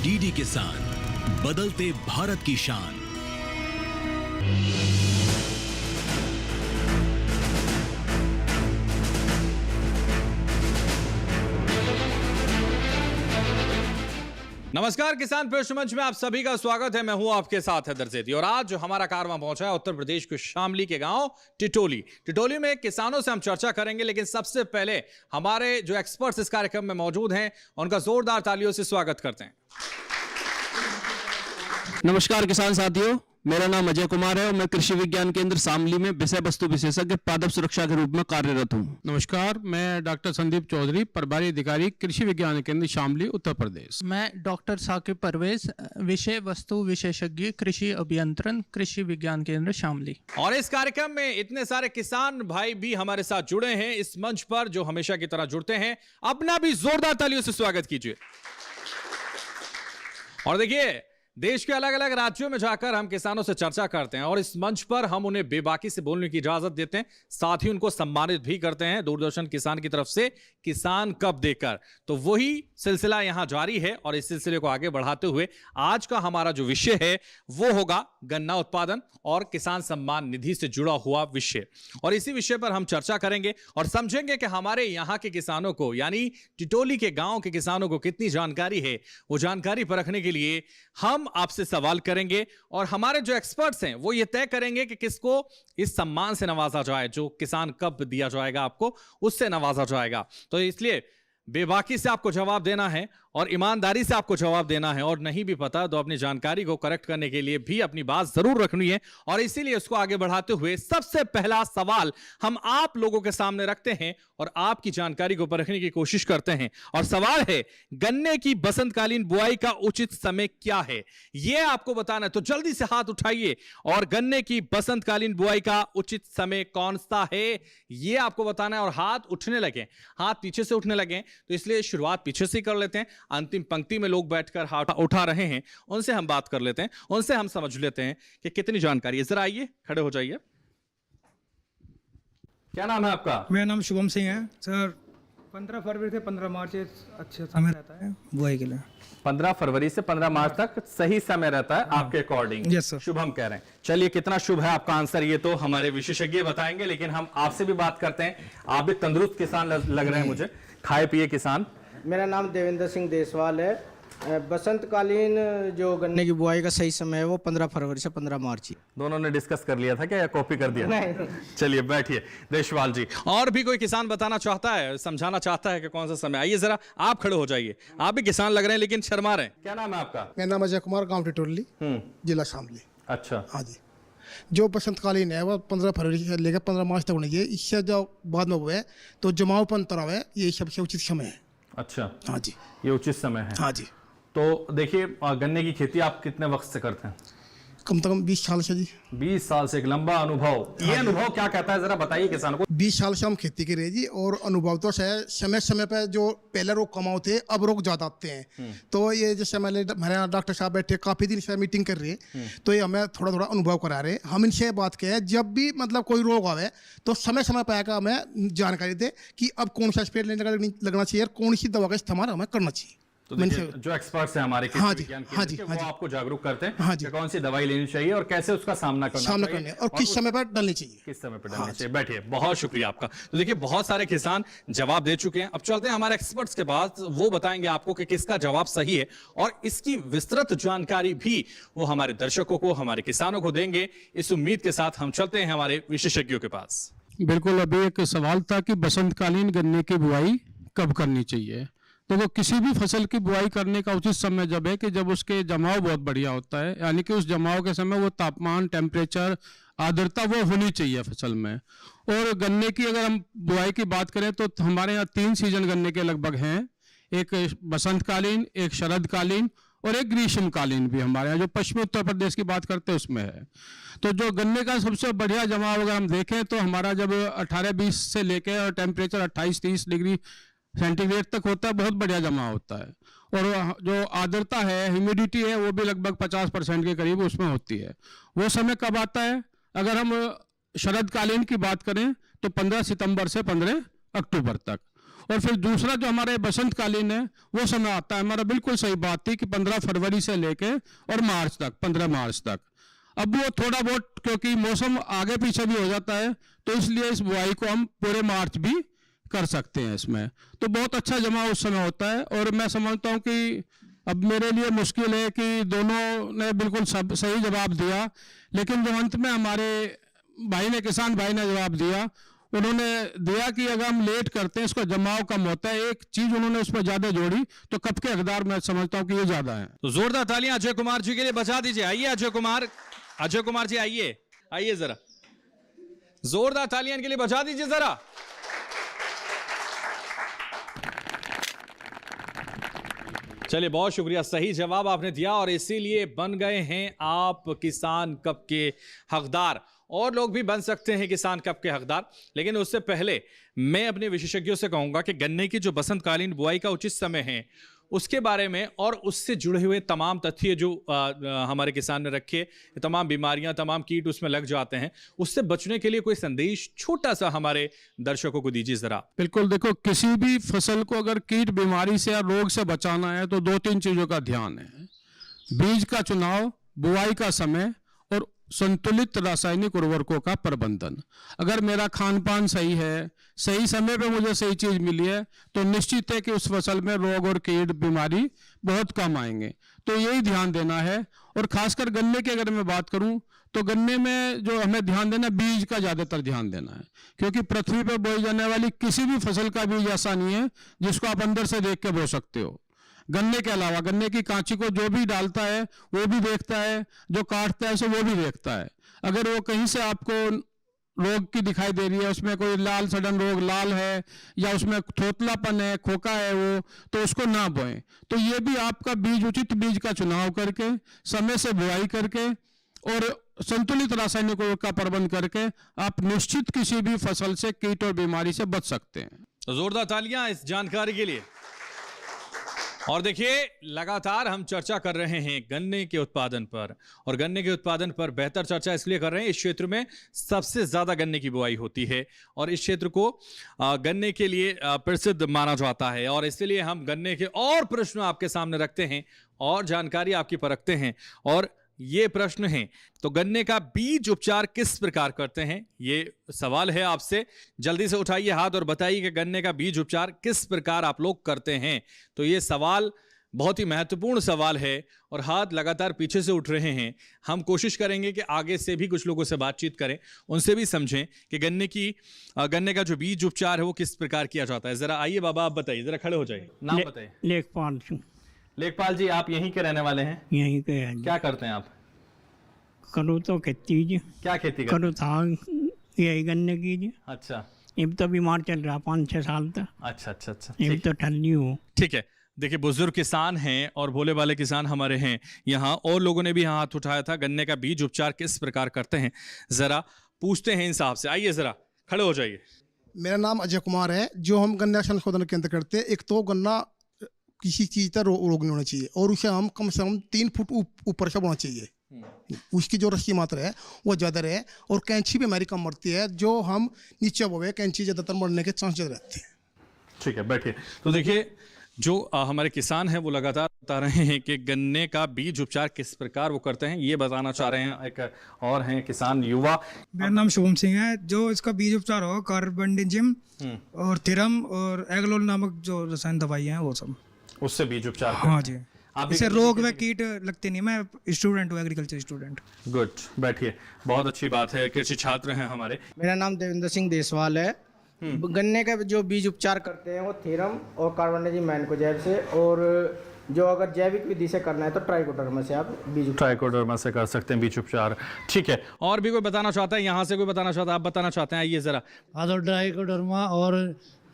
DD किसान, बदलते भारत की शान। नमस्कार किसान पृष्ठ मंच में आप सभी का स्वागत है। मैं हूं आपके साथ हैदर सेठी और आज जो हमारा कारवां पहुंचा है उत्तर प्रदेश के शामली के गांव टिटोली में किसानों से हम चर्चा करेंगे, लेकिन सबसे पहले हमारे जो एक्सपर्ट्स इस कार्यक्रम में मौजूद हैं उनका जोरदार तालियों से स्वागत करते हैं। नमस्कार किसान साथियों, मेरा नाम अजय कुमार है और मैं कृषि विज्ञान केंद्र शामली में विषय वस्तु विशेषज्ञ पादप सुरक्षा के रूप में कार्यरत हूँ। नमस्कार, मैं डॉक्टर संदीप चौधरी, प्रभारी अधिकारी कृषि विज्ञान केंद्र शामली उत्तर प्रदेश। मैं डॉक्टर साकिब परवेज, विषय वस्तु विशेषज्ञ कृषि अभियंत्रण कृषि विज्ञान केंद्र शामली। और इस कार्यक्रम में इतने सारे किसान भाई भी हमारे साथ जुड़े हैं इस मंच पर, जो हमेशा की तरह जुड़ते हैं। अपना भी जोरदार तालियों से स्वागत कीजिए। और देखिए, देश के अलग अलग राज्यों में जाकर हम किसानों से चर्चा करते हैं और इस मंच पर हम उन्हें बेबाकी से बोलने की इजाजत देते हैं, साथ ही उनको सम्मानित भी करते हैं दूरदर्शन किसान की तरफ से किसान कप देकर। तो वही सिलसिला यहां जारी है और इस सिलसिले को आगे बढ़ाते हुए आज का हमारा जो विषय है वो होगा गन्ना उत्पादन और किसान सम्मान निधि से जुड़ा हुआ विषय। और इसी विषय पर हम चर्चा करेंगे और समझेंगे कि हमारे यहाँ के किसानों को, यानी टिटोली के गांव के किसानों को कितनी जानकारी है। वो जानकारी परखने के लिए हम आपसे सवाल करेंगे और हमारे जो एक्सपर्ट्स हैं वो ये तय करेंगे कि किसको इस सम्मान से नवाजा जाए, जो किसान कप दिया जाएगा आपको उससे नवाजा जाएगा। तो इसलिए बेबाकी से आपको जवाब देना है और ईमानदारी से आपको जवाब देना है, और नहीं भी पता तो अपनी जानकारी को करेक्ट करने के लिए भी अपनी बात जरूर रखनी है। और इसीलिए उसको आगे बढ़ाते हुए सबसे पहला सवाल हम आप लोगों के सामने रखते हैं और आपकी जानकारी को परखने की कोशिश करते हैं। और सवाल है, गन्ने की बसंतकालीन बुआई का उचित समय क्या है, यह आपको बताना है। तो जल्दी से हाथ उठाइए और गन्ने की बसंतकालीन बुआई का उचित समय कौन सा है यह आपको बताना है। और हाथ उठने लगे, हाथ पीछे से उठने लगे, तो इसलिए शुरुआत पीछे से कर लेते हैं। अंतिम पंक्ति में लोग बैठकर हाथ उठा रहे हैं, उनसे हम बात कर लेते हैं, उनसे हम समझ लेते हैं कि कितनी जानकारी है। जरा आइए, खड़े हो जाइए। क्या नाम है आपका? मेरा नाम शुभम सिंह है सर। 15 फरवरी से 15 मार्च अच्छा समय रहता है बुआई के लिए। 15 फरवरी से 15 मार्च तक सही समय रहता है आपके अकॉर्डिंग? Yes sir. शुभम कह रहे हैं। चलिए, कितना शुभ है आपका आंसर ये तो हमारे विशेषज्ञ बताएंगे, लेकिन हम आपसे भी बात करते हैं। आप भी तंदुरुस्त किसान लग रहे हैं मुझे, खाए पिए किसान। मेरा नाम देवेंद्र सिंह देसवाल है। बसंतकालीन जो गन्ने की बुआई का सही समय है वो 15 फरवरी से 15 मार्च ही। दोनों ने डिस्कस कर लिया था क्या, या कॉपी कर दिया? नहीं। चलिए बैठिए देशवाल जी। और भी कोई किसान बताना चाहता है, समझाना चाहता है कि कौन सा समय? आइए जरा आप खड़े हो जाइए। आप भी किसान लग रहे हैं लेकिन शर्मा रहे हैं। क्या नाम है आपका? मेरा नाम अजय कुमार, गांव टिटोली, जिला शामली। अच्छा, हाँ जी। जो बसंतकालीन है वो 15 फरवरी से लेकर 15 मार्च तक होनी चाहिए। इससे जो बाद में हुआ है तो जमावपन तराव है, ये सबसे उचित समय है। अच्छा, हाँ जी, ये उचित समय है। हाँ जी। तो देखिए, गन्ने की खेती आप कितने वक्त से करते हैं? कम से कम 20 साल से जी। 20 साल से, एक लंबा अनुभव। ये अनुभव क्या कहता है, जरा बताइए किसानों को। 20 साल से हम खेती कर रहे जी, और अनुभव तो है समय समय पे जो पहले रोग कम होते अब रोग ज्यादा आते हैं। तो ये जैसे हमारे यहाँ डॉक्टर साहब बैठे काफी दिन से मीटिंग कर रही है, तो ये हमें थोड़ा थोड़ा अनुभव करा रहे हैं। हम इनसे बात किया है, जब भी मतलब कोई रोग आवे तो समय समय पर आकर हमें जानकारी दे कि अब कौन सा स्प्रे लगना चाहिए और कौन सी दवा का इस्तेमाल हमें करना चाहिए। तो देखिए, जो एक्सपर्ट्स हैं हमारे हाँ जी, विज्ञान हाँ जी, केंद्र के, हाँ वो जी, आपको जागरूक करते हैं हाँ जी, कि कौन सी दवाई लेनी चाहिए और कैसे उसका सामना करना चाहिए और किस समय पर डालनी चाहिए, किस समय पर डालनी चाहिए। बैठिए, बहुत शुक्रिया आपका। तो देखिए, बहुत सारे किसान जवाब दे चुके हैं। अब चलते हैं हमारे एक्सपर्ट्स के पास, वो बताएंगे आपको कि किसका जवाब सही है और इसकी विस्तृत जानकारी भी वो हमारे दर्शकों को, हमारे किसानों को देंगे। इस उम्मीद के साथ हम चलते हैं हमारे विशेषज्ञों के पास। बिल्कुल, अभी एक सवाल था कि बसंतकालीन गन्ने की बुआई कब करनी चाहिए। तो वो किसी भी फसल की बुआई करने का उचित समय जब है कि जब उसके जमाव बहुत बढ़िया होता है, यानी कि उस जमाव के समय वो तापमान, टेम्परेचर, आर्द्रता वो होनी चाहिए फसल में। और गन्ने की अगर हम बुआई की बात करें तो हमारे यहाँ 3 सीजन गन्ने के लगभग हैं। एक बसंतकालीन, एक शरदकालीन और एक ग्रीष्मकालीन भी हमारे यहाँ, जो पश्चिमी उत्तर प्रदेश की बात करते हैं उसमें है। तो जो गन्ने का सबसे बढ़िया जमाव अगर हम देखें तो हमारा जब 18-20 से लेकर और टेम्परेचर 28-30 डिग्री सेंटीग्रेड तक होता है, बहुत बढ़िया जमा होता है। और जो आर्द्रता है, ह्यूमिडिटी है, वो भी लगभग 50% के करीब उसमें होती है। वो समय कब आता है? अगर हम शरदकालीन की बात करें तो 15 सितंबर से 15 अक्टूबर तक। और फिर दूसरा जो हमारे बसंतकालीन है वो समय आता है हमारा, बिल्कुल सही बात थी कि 15 फरवरी से लेके और मार्च तक, 15 मार्च तक। अब वो थोड़ा बहुत क्योंकि मौसम आगे पीछे भी हो जाता है तो इसलिए इस बुआई को हम पूरे मार्च भी कर सकते हैं इसमें। तो बहुत अच्छा जमा उस समय होता है और मैं समझता हूँ कि अब मेरे लिए मुश्किल है कि दोनों ने बिल्कुल सब सही जवाब दिया, लेकिन जो अंत में हमारे भाई ने, किसान भाई ने जवाब दिया, उन्होंने दिया कि अगर हम लेट करते हैं इसका जमाव कम होता है। एक चीज उन्होंने उस पर ज्यादा जोड़ी, तो कब के हकदार मैं समझता हूँ कि ये ज्यादा है। तो जोरदार तालियां अजय कुमार जी के लिए बजा दीजिए। आइए अजय कुमार जी आइए जरा, जोरदार तालियां इनके लिए बजा दीजिए जरा। चलिए, बहुत शुक्रिया, सही जवाब आपने दिया और इसीलिए बन गए हैं आप किसान कप के हकदार। और लोग भी बन सकते हैं किसान कप के हकदार, लेकिन उससे पहले मैं अपने विशेषज्ञों से कहूंगा कि गन्ने की जो बसंतकालीन बुआई का उचित समय है उसके बारे में और उससे जुड़े हुए तमाम तथ्य जो हमारे किसान ने रखे, तमाम बीमारियां, तमाम कीट उसमें लग जाते हैं, उससे बचने के लिए कोई संदेश छोटा सा हमारे दर्शकों को दीजिए जरा। बिल्कुल, देखो किसी भी फसल को अगर कीट बीमारी से या रोग से बचाना है तो 2-3 चीजों का ध्यान है। बीज का चुनाव, बुआई का समय और संतुलित रासायनिक उर्वरकों का प्रबंधन। अगर मेरा खान पान सही है, सही समय पे मुझे सही चीज मिली है, तो निश्चित है कि उस फसल में रोग और कीट बीमारी बहुत कम आएंगे। तो यही ध्यान देना है। और खासकर गन्ने की अगर मैं बात करूं तो गन्ने में जो हमें ध्यान देना, बीज का ज्यादातर ध्यान देना है, क्योंकि पृथ्वी पर बोई जाने वाली किसी भी फसल का बीज ऐसा नहीं है जिसको आप अंदर से देख के बो सकते हो। गन्ने के अलावा गन्ने की कांची को जो भी डालता है वो भी देखता है, जो काटता है उसे वो भी देखता है। अगर वो कहीं से आपको रोग की दिखाई दे रही है, उसमें कोई लाल सडन रोग लाल है या उसमें थोतलापन है, खोखा है वो, तो उसको ना बोएं। तो ये भी आपका बीज, उचित बीज का चुनाव करके, समय से बुआई करके और संतुलित रासायनिक उर्वरक का प्रबंध करके आप निश्चित किसी भी फसल से, कीट और बीमारी से बच सकते हैं। तो जोरदार तालियां इस जानकारी के लिए। और देखिए, लगातार हम चर्चा कर रहे हैं गन्ने के उत्पादन पर, और गन्ने के उत्पादन पर बेहतर चर्चा इसलिए कर रहे हैं, इस क्षेत्र में सबसे ज्यादा गन्ने की बुआई होती है और इस क्षेत्र को गन्ने के लिए प्रसिद्ध माना जाता है। और इसलिए हम गन्ने के और प्रश्न आपके सामने रखते हैं और जानकारी आपकी परखते हैं। और ये प्रश्न है, तो गन्ने का बीज उपचार किस प्रकार करते हैं, ये सवाल है आपसे। जल्दी से उठाइए हाथ और बताइए कि गन्ने का बीज उपचार किस प्रकार आप लोग करते हैं। तो ये सवाल बहुत ही महत्वपूर्ण सवाल है और हाथ लगातार पीछे से उठ रहे हैं। हम कोशिश करेंगे कि आगे से भी कुछ लोगों से बातचीत करें, उनसे भी समझें कि गन्ने का जो बीज उपचार है वो किस प्रकार किया जाता है। जरा आइए बाबा, आप बताइए, जरा खड़े हो जाइए, नाम बताइए। लेखपाल सिंह। लेखपाल जी, आप यहीं के रहने वाले हैं? यहीं के हैं। क्या करते हैं आप? करूँ तो खेती जी। क्या खेती करते? करूँ था यही गन्ने की जी। अच्छा, अब तो बीमार चल रहा 5-6 साल तक। अच्छा अच्छा अच्छा, अब तो ठंडी हो। ठीक है। देखिए, बुजुर्ग किसान हैं और भोले वाले किसान हमारे हैं यहाँ, और लोगों ने भी यहाँ हाथ उठाया था। गन्ने का बीज उपचार किस प्रकार करते हैं, जरा पूछते हैं इन साहब से। आइए जरा खड़े हो जाइए। मेरा नाम अजय कुमार है। जो हम गन्ना संशोधन केंद्र करते हैं, एक तो गन्ना किसी चीज़ का रोग नहीं होना चाहिए और उसे हम कम से कम 3 फुट ऊपर से बोना चाहिए। उसकी जो रस्सी मात्रा है वो ज़्यादा रहे और कैंची बीमारी कम मरती है। जो हम नीचे बोए, कैंची ज़्यादातर मरने के चांस ज़्यादा रहते हैं। ठीक है, बैठिए। तो देखिए, जो हमारे किसान हैं वो लगातार बता रहे हैं कि गन्ने का बीज उपचार किस प्रकार वो करते हैं, ये बताना चाह रहे हैं। एक और हैं किसान युवा। मेरा नाम शुभम सिंह है। जो इसका बीज उपचार हो, कार्बेंडिजिम और थिरम और एग्लोल नामक जो रसायन दवाई हैं वो सब, उससे बीज उपचार। हाँ जी, इससे रोग व कीट लगते नहीं। मैं स्टूडेंट हूँ, एग्रीकल्चर स्टूडेंट। गुड, बैठिए, बहुत अच्छी बात है, कृषि छात्र हैं हमारे। मेरा नाम देवेंद्र सिंह देसवाल है। गन्ने का जो बीज उपचार करते हैं वो थीरम और कार्बोनेजिम मैनकोजेब से, और जो अगर जैविक विधि से करना है तो ट्राइकोडर्मा से आप ट्राइकोडर्मा से कर सकते हैं बीज उपचार। ठीक है, और भी कोई बताना चाहता है? यहाँ से कोई बताना चाहता है? आप बताना चाहते हैं? आइए जरा। हाँ, तो ट्राइकोडर्मा और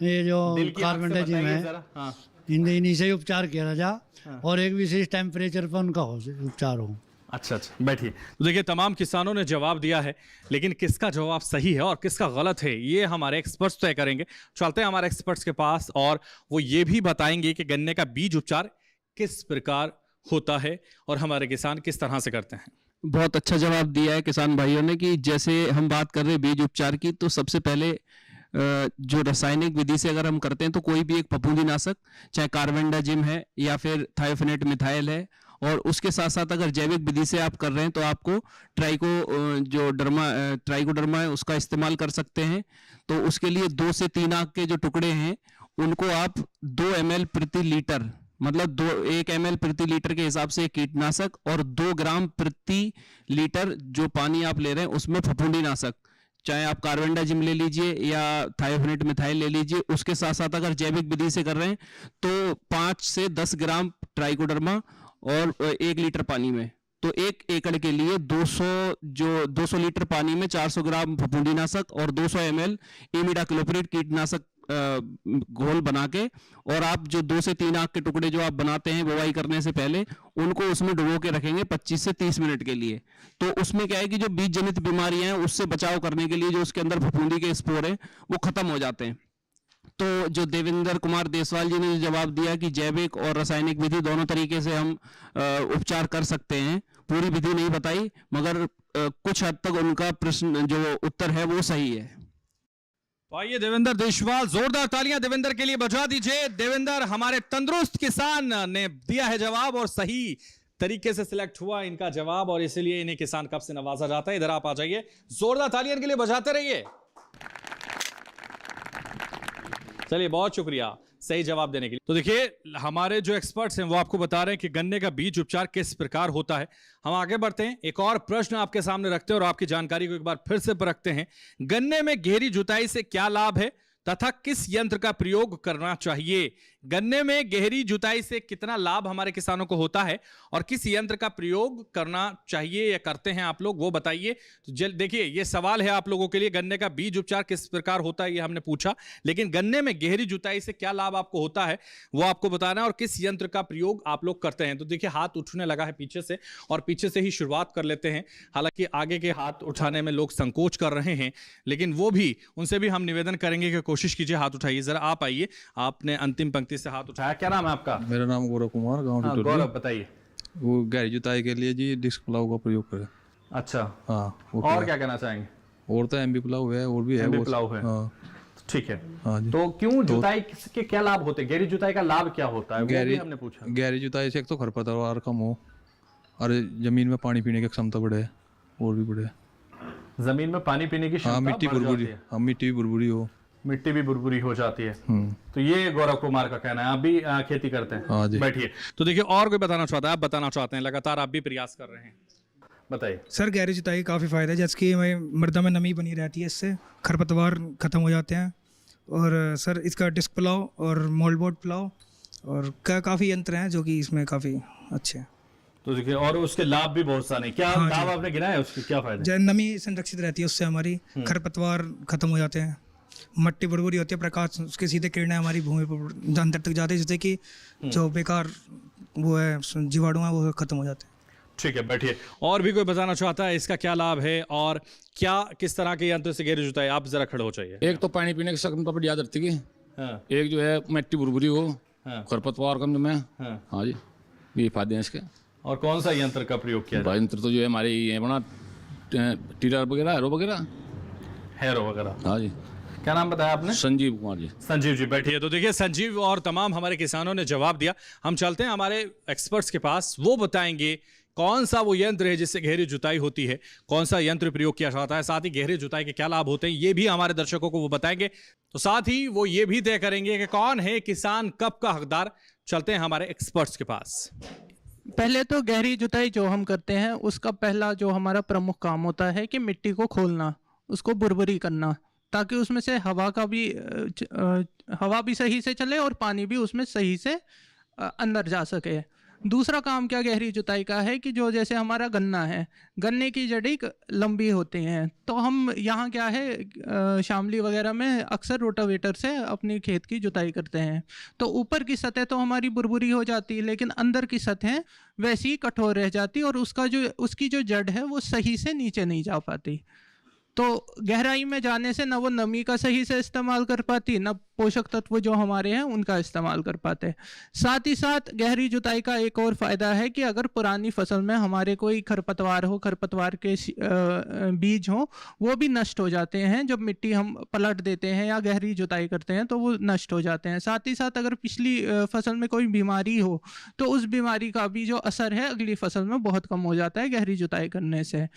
ये जो कार्बोनेजिम है, इन्हीं से उपचार किया जा, और एक विशेष टेम्परेचर पर उनका उपचार हो। अच्छा अच्छा, बैठिए। तो देखिए, तमाम किसानों ने जवाब दिया है, लेकिन किसका जवाब सही है और किसका गलत है ये हमारे एक्सपर्ट्स तय करेंगे। चलते हैं हमारे एक्सपर्ट्स के पास और वो ये भी बताएंगे कि गन्ने का बीज उपचार किस प्रकार होता है और हमारे किसान किस तरह से करते हैं। बहुत अच्छा जवाब दिया है किसान भाइयों ने कि जैसे हम बात कर रहे हैं बीज उपचार की, तो सबसे पहले जो रासायनिक विधि से अगर हम करते हैं तो कोई भी एक फफूंदीनाशक, चाहे कार्बेंडाजिम है या फिर थायोफेनेट मिथाइल है, और उसके साथ साथ अगर जैविक विधि से आप कर रहे हैं तो आपको ट्राइकोडर्मा है उसका इस्तेमाल कर सकते हैं। तो उसके लिए 2 से 3 आंख के जो टुकड़े हैं उनको आप 2 ml प्रति लीटर, मतलब 1 ml प्रति लीटर के हिसाब से कीटनाशक, और 2 ग्राम प्रति लीटर जो पानी आप ले रहे हैं उसमें फफूंदीनाशक, चाहे आप कार्बेंडाजिम ले लीजिए या थायोफेनेट मिथाइल ले लीजिए। उसके साथ साथ अगर जैविक विधि से कर रहे हैं तो 5 से 10 ग्राम ट्राइकोडर्मा और 1 लीटर पानी में। तो 1 एकड़ के लिए 200 लीटर पानी में 400 ग्राम फफूंदीनाशक और 200 ml इमिडाक्लोप्रिड कीटनाशक घोल बना के, और आप जो 2 से 3 आंख के टुकड़े जो आप बनाते हैं बुवाई करने से पहले, उनको उसमें डुबो के रखेंगे 25 से 30 मिनट के लिए। तो उसमें क्या है कि जो बीज जनित बीमारियां हैं उससे बचाव करने के लिए जो उसके अंदर फफूंदी के स्पोर हैं वो खत्म हो जाते हैं। तो जो देवेंद्र कुमार देसवाल जी ने जो जवाब दिया कि जैविक और रासायनिक विधि दोनों तरीके से हम उपचार कर सकते हैं, पूरी विधि नहीं बताई मगर कुछ हद तक उनका प्रश्न जो उत्तर है वो सही है। तो आइए देवेंद्र देशवाल, जोरदार तालियां देवेंद्र के लिए बजा दीजिए। देवेंद्र हमारे तंदुरुस्त किसान ने दिया है जवाब और सही तरीके से सिलेक्ट हुआ इनका जवाब, और इसीलिए इन्हें किसान कप से नवाजा जाता है। इधर आप आ जाइए, जोरदार तालियां इनके लिए बजाते रहिए। चलिए, बहुत शुक्रिया सही जवाब देने के लिए। तो देखिए हमारे जो एक्सपर्ट्स हैं वो आपको बता रहे हैं कि गन्ने का बीज उपचार किस प्रकार होता है। हम आगे बढ़ते हैं, एक और प्रश्न आपके सामने रखते हैं और आपकी जानकारी को एक बार फिर से परखते हैं। गन्ने में गहरी जुताई से क्या लाभ है तथा किस यंत्र का प्रयोग करना चाहिए? गन्ने में गहरी जुताई से कितना लाभ हमारे किसानों को होता है और किस यंत्र का प्रयोग करना चाहिए या करते हैं आप लोग, वो बताइए। तो देखिए ये सवाल है आप लोगों के लिए, गन्ने का बीज उपचार किस प्रकार होता है ये हमने पूछा, लेकिन गन्ने में गहरी जुताई से क्या लाभ आपको होता है वो आपको बताना है और किस यंत्र का प्रयोग आप लोग करते हैं। तो देखिए हाथ उठने लगा है पीछे से, और पीछे से ही शुरुआत कर लेते हैं। हालांकि आगे के हाथ उठाने में लोग संकोच कर रहे हैं, लेकिन वो भी उनसे भी हम निवेदन करेंगे कि कोशिश कीजिए, हाथ उठाइए जरा। आप आइए, आपने अंतिम पंक्ति से हाथ उठाया। क्या नाम है आपका? मेरा नाम गौरव कुमार, गाँव गौरव, बताइए। वो गहरी जुताई के लिए जी डिस्क प्लाव का प्रयोग करें। अच्छा, हाँ। और क्या कहना चाहेंगे? और तो एमबी प्लाव है, और भी है एमबी प्लाव है। हाँ। ठीक है। हाँ जी। तो क्यों जुताई के क्या लाभ होते हैं? गहरी जुताई का लाभ क्या होता है? वो भी हमने पूछा। गहरी जुताई से एक तो खरपतवार कम हो और जमीन में पानी पीने की क्षमता बढ़े, और भी बढ़े। जमीन में पानी पीने की क्षमता, हाँ, मिट्टी बुरबुरी, हाँ, मिट्टी भी बुरबुरी हो, मिट्टी भी बुरबुरी हो जाती है। तो ये गौरव कुमार का कहना है। आप भी खेती करते हैं? हाँ जी। बैठिए। तो देखिए और कोई बताना चाहता है? आप बताना चाहते हैं, लगातार आप भी प्रयास कर रहे हैं, बताइए। सर गहरी जुताई काफ़ी फ़ायदा है, जैसे कि मृदा में नमी बनी रहती है, इससे खरपतवार ख़त्म हो जाते हैं। और सर इसका डिस्क प्लाव और मोल्डबोर्ड प्लाव और काफ़ी यंत्र हैं जो कि इसमें काफ़ी अच्छे हैं। तो देखिए और उसके लाभ भी बहुत सारे। क्या लाभ आपने गिना है, उसके क्या फायदे? नमी संरक्षित रहती है उससे, हमारी खरपतवार खत्म हो जाते हैं, मट्टी बुरबुरी होती है, प्रकाश उसके सीधे किरणें हमारी भूमि पर अंदर तक जाते हैं, जिससे कि जो बेकार वो है जीवाणु है वो खत्म हो जाते हैं। ठीक है, बैठिए। और भी कोई बताना चाहता है इसका क्या लाभ है और क्या किस तरह के यंत्र से गहरी जुताई? आप जरा खड़े हो जाइए। एक तो पानी पीने की क्षमता पर याद रखती है। हाँ। एक जो है मिट्टी बुरबुरी हो, हाँ। खरपतवार कम में। हाँ जी, ये फायदे हैं इसके। और कौन सा यंत्र का प्रयोग किया जाए? यंत्र तो जो है हमारे ये बना टीलर वगैरह, हैरो वगैरह। हाँ जी। क्या नाम बताया आपने? संजीव कुमार जी। संजीव जी, बैठिए। तो देखिए संजीव और तमाम हमारे किसानों ने जवाब दिया। हम चलते हैं हमारे एक्सपर्ट्स के पास, वो बताएंगे कौन सा वो यंत्र है जिससे गहरी जुताई होती है, कौन सा यंत्र प्रयोग किया जाता है, साथ ही गहरी जुताई के क्या लाभ होते हैं ये भी हमारे दर्शकों को वो बताएंगे। तो साथ ही वो ये भी तय करेंगे कि कौन है किसान कप का हकदार। चलते हैं हमारे एक्सपर्ट्स के पास। पहले तो गहरी जुताई जो हम करते हैं उसका पहला जो हमारा प्रमुख काम होता है कि मिट्टी को खोलना, उसको बुरबुरी करना, ताकि उसमें से हवा भी सही से चले और पानी भी उसमें सही से अंदर जा सके। दूसरा काम क्या गहरी जुताई का है कि जो जैसे हमारा गन्ना है, गन्ने की जड़ी लंबी होती हैं, तो हम यहाँ क्या है शामली वगैरह में अक्सर रोटावेटर से अपनी खेत की जुताई करते हैं। तो ऊपर की सतह तो हमारी बुरबुरी हो जाती है, लेकिन अंदर की सतह वैसी कठोर रह जाती और उसकी जो जड़ है वो सही से नीचे नहीं जा पाती। तो गहराई में जाने से ना वो नमी का सही से इस्तेमाल कर पाती, ना पोषक तत्व जो हमारे हैं उनका इस्तेमाल कर पाते। साथ ही साथ गहरी जुताई का एक और फ़ायदा है कि अगर पुरानी फसल में हमारे कोई खरपतवार हो, खरपतवार के बीज हो, वो भी नष्ट हो जाते हैं। जब मिट्टी हम पलट देते हैं या गहरी जुताई करते हैं तो वो नष्ट हो जाते हैं। साथ ही साथ अगर पिछली फसल में कोई बीमारी हो तो उस बीमारी का भी जो असर है अगली फसल में बहुत कम हो जाता है गहरी जुताई करने से।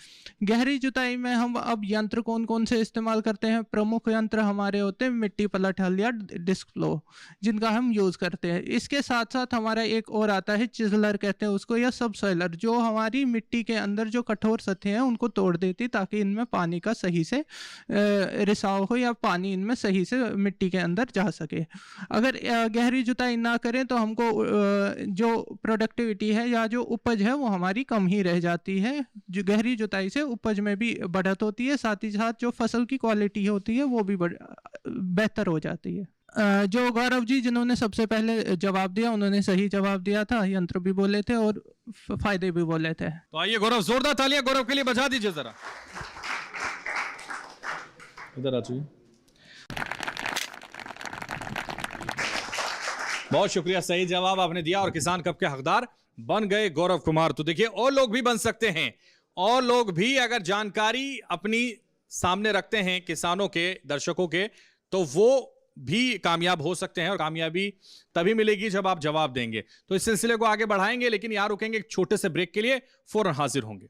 गहरी जुताई में हम अब यंत्र कौन कौन से इस्तेमाल करते हैं? प्रमुख यंत्र हमारे होते हैं मिट्टी पलट हल या डिस्क फ्लो, जिनका हम यूज़ करते हैं। इसके साथ साथ हमारा एक और आता है चिजलर कहते हैं उसको, या सबसॉइलर, जो हमारी मिट्टी के अंदर जो कठोर सतहें हैं उनको तोड़ देती ताकि इनमें पानी का सही से रिसाव हो या पानी इनमें सही से मिट्टी के अंदर जा सके। अगर गहरी जुताई ना करें तो हमको जो प्रोडक्टिविटी है या जो उपज है वो हमारी कम ही रह जाती है। जो गहरी जुताई से उपज में भी बढ़त होती है, साथ ही साथ जो फसल की क्वालिटी होती है वो भी बेहतर हो जाती है। जो गौरव जी जिन्होंने सबसे पहले जवाब दिया उन्होंने सही जवाब दिया था, यंत्र भी बोले थे और फायदे भी बोले थे। तो आइए गौरव, जोरदार तालियां गौरव के लिए बजा दीजिए जरा। इधर आ जाइए। बहुत शुक्रिया, सही जवाब आपने दिया और किसान कप के हकदार बन गए गौरव कुमार। तो देखिए और लोग भी बन सकते हैं, और लोग भी अगर जानकारी अपनी सामने रखते हैं किसानों के, दर्शकों के, तो वो भी कामयाब हो सकते हैं। और कामयाबी तभी मिलेगी जब आप जवाब देंगे। तो इस सिलसिले को आगे बढ़ाएंगे, लेकिन यहां रुकेंगे एक छोटे से ब्रेक के लिए, फौरन हाजिर होंगे।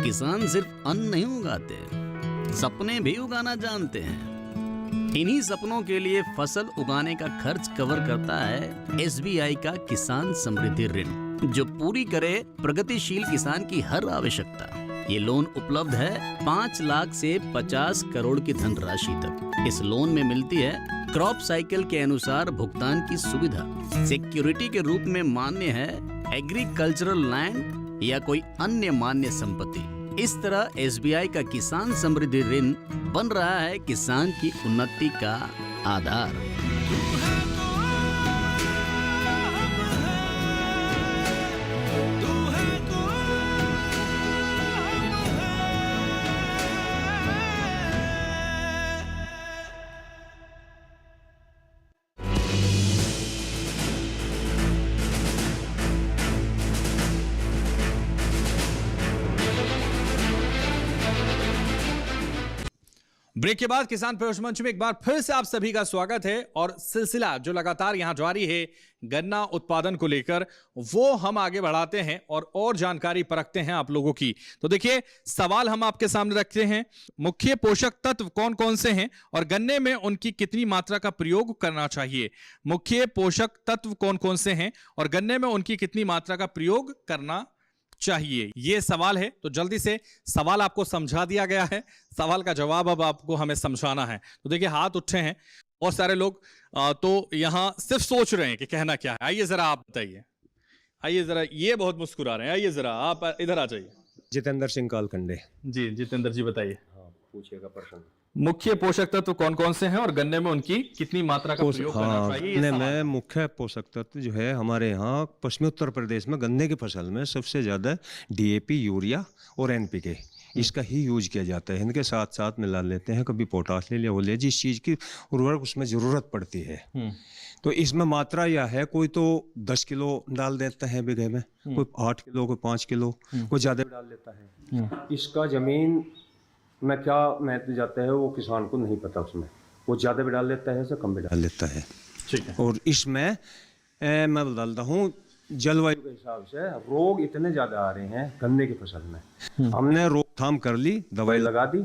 किसान सिर्फ अन्न नहीं उगाते, सपने भी उगाना जानते हैं। इन्हीं सपनों के लिए फसल उगाने का खर्च कवर करता है SBI का किसान समृद्धि ऋण, जो पूरी करे प्रगतिशील किसान की हर आवश्यकता। ये लोन उपलब्ध है 5 लाख से 50 करोड़ की धनराशि तक। इस लोन में मिलती है क्रॉप साइकिल के अनुसार भुगतान की सुविधा। सिक्योरिटी के रूप में मान्य है एग्रीकल्चरल लैंड या कोई अन्य मान्य संपत्ति। इस तरह SBI का किसान समृद्धि ऋण बन रहा है किसान की उन्नति का आधार। ब्रेक के बाद किसान प्रवेश मंच में एक बार फिर से आप सभी का स्वागत है। और सिलसिला जो लगातार यहां जारी है गन्ना उत्पादन को लेकर, वो हम आगे बढ़ाते हैं और जानकारी परखते हैं आप लोगों की। तो देखिए सवाल हम आपके सामने रखते हैं, मुख्य पोषक तत्व कौन कौन से हैं और गन्ने में उनकी कितनी मात्रा का प्रयोग करना चाहिए। मुख्य पोषक तत्व कौन कौन से हैं और गन्ने में उनकी कितनी मात्रा का प्रयोग करना चाहिए, ये सवाल है। तो जल्दी से सवाल आपको समझा दिया गया है, सवाल का जवाब अब आपको हमें समझाना है। तो देखिए हाथ उठे हैं बहुत सारे लोग, तो यहां सिर्फ सोच रहे हैं कि कहना क्या है। आइए जरा आप बताइए, आइए जरा, ये बहुत मुस्कुरा रहे हैं, आइए जरा आप इधर आ जाइए। जितेंद्र सिंह कालकंडे। जी जितेंद्र जी बताइए। हाँ पूछिएगा प्रश्न। मुख्य पोषक तत्व कौन कौन से हैं और गन्ने में उनकी कितनी मात्रा का प्रयोग करना चाहिए। गन्ने में मुख्य पोषक तत्व जो है हमारे यहाँ पश्चिमी उत्तर प्रदेश में गन्ने की फसल में सबसे ज्यादा DAP, यूरिया और NPK इसका ही यूज किया जाता है। इनके साथ साथ मिला लेते हैं, कभी पोटाश ले लिया, वो ले, जिस चीज़ की उर्वरक उसमें ज़रूरत पड़ती है। तो इसमें मात्रा यह है, कोई तो 10 किलो डाल देता है बीघे में, कोई 8 किलो, कोई 5 किलो, कोई ज़्यादा डाल देता है। इसका ज़मीन में क्या महत्व जाता है वो किसान को नहीं पता, उसमें वो ज़्यादा भी डाल लेता है से कम भी डाल लेता है। ठीक है। और इसमें मैं बदलता हूँ, जलवायु के हिसाब से रोग इतने ज़्यादा आ रहे हैं गन्ने की फसल में। हमने रोकथाम कर ली, दवाई लगा दी,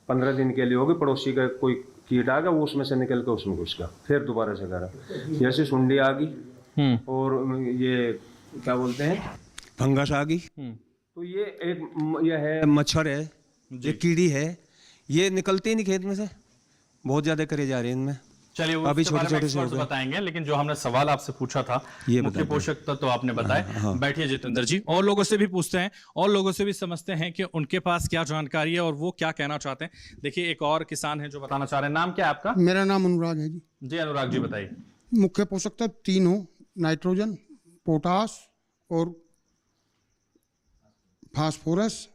15 दिन के लिए होगी, पड़ोसी का कोई कीट आ गया वो उसमें से निकल कर उसमें घुस गया, फिर दोबारा से करा, जैसे सुंडी आ गई और ये क्या बोलते हैं फंगस आ गई। तो ये एक यह है मच्छर है, ये कीड़ी है, ये निकलती नहीं खेत में से, बहुत ज़्यादा करे जा रहे हैं इनमें। चलिए वो अभी उसके बारे में छोटे-छोटे से हो experts गए। बताएंगे, लेकिन जो हमने सवाल आपसे पूछा था ये मुख्य बताते हैं। पोषक तत्व तो आपने बताए। हाँ। बैठिए जितेंद्र जी, और लोगों से भी पूछते हैं और लोगों से भी समझते हैं कि उनके पास क्या जानकारी है और वो क्या कहना चाहते हैं। देखिए एक और किसान है जो बताना चाह रहे हैं। नाम क्या है आपका? मेरा नाम अनुराग है जी। जी अनुराग जी बताइए। मुख्य पोषक तत्व 3 हो, नाइट्रोजन, पोटास और फास्फोरस,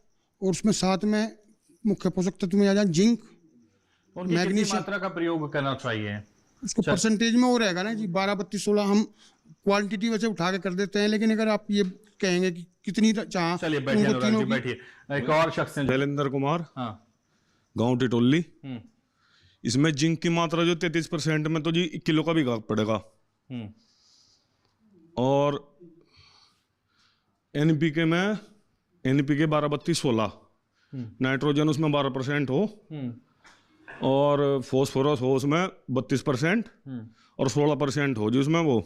और उसमें साथ में मुख्य पोषक तत्व में आ जाए जिंक, उनकी कितनी मैग्नीशियम। मात्रा का प्रयोग करना चाहिए? उसको परसेंटेज में वो रहेगा ना जी, 12, 32, 16 हम क्वांटिटी वैसे उठा के कर देते हैं, लेकिन अगर आप ये कहेंगे कि कितनी चाह, चलिए बैठिए अनुराग जी बैठिए। एक और शख्स हैं जो- शैलेंद्र कुमार, हाँ गांव टिटोली। हम्म, इसमें जिंक की मात्रा जो 33% में तो जी 1 किलो का भी पड़ेगा, हम्म, और एनपीके में एनपीके 12, 32, 16, नाइट्रोजन उसमें 12% हो, हम्म, और फॉस्फोरस हो उसमें 32%, और 16% हो जी उसमें वो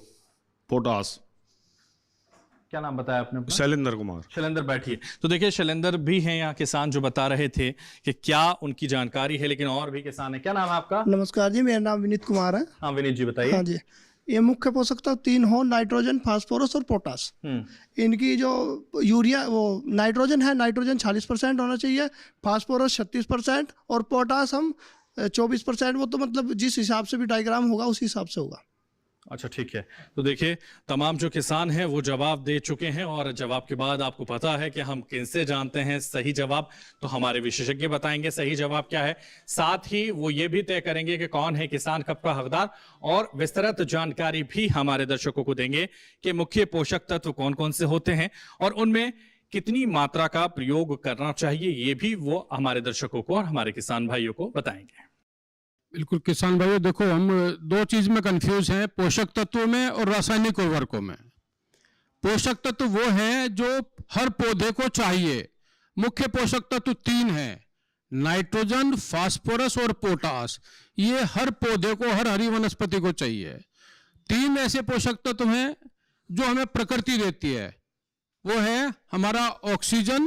पोटास। क्या नाम बताया आपने अपना? शैलेंद्र कुमार। शैलेंद्र बैठिए। तो देखिए शैलेंद्र भी हैं यहाँ किसान जो बता रहे थे कि क्या उनकी जानकारी है, लेकिन और भी किसान है। क्या नाम है आपका? नमस्कार जी, मेरा नाम विनीत कुमार है। हाँ विनीत जी बताइए। हाँ जी, ये मुख्य पोषक तत्व 3 हो, नाइट्रोजन, फास्फोरस और पोटास। इनकी जो यूरिया वो नाइट्रोजन है, नाइट्रोजन 40% होना चाहिए, फास्फोरस 36% और पोटास हम 24%। वो तो मतलब जिस हिसाब से भी डायग्राम होगा उस हिसाब से होगा। अच्छा ठीक है। तो देखिए तमाम जो किसान हैं वो जवाब दे चुके हैं, और जवाब के बाद आपको पता है कि हम किनसे जानते हैं सही जवाब, तो हमारे विशेषज्ञ बताएंगे सही जवाब क्या है। साथ ही वो ये भी तय करेंगे कि कौन है किसान कप का हकदार, और विस्तृत जानकारी भी हमारे दर्शकों को देंगे कि मुख्य पोषक तत्व कौन कौन से होते हैं और उनमें कितनी मात्रा का प्रयोग करना चाहिए, ये भी वो हमारे दर्शकों को और हमारे किसान भाइयों को बताएंगे। बिल्कुल किसान भाइयों, देखो हम दो चीज में कंफ्यूज हैं, पोषक तत्वों में और रासायनिक उर्वरकों में। पोषक तत्व वो है जो हर पौधे को चाहिए। मुख्य पोषक तत्व 3 हैं, नाइट्रोजन, फास्फोरस और पोटास। ये हर पौधे को, हर हरी वनस्पति को चाहिए। 3 ऐसे पोषक तत्व हैं जो हमें प्रकृति देती है, वो है हमारा ऑक्सीजन,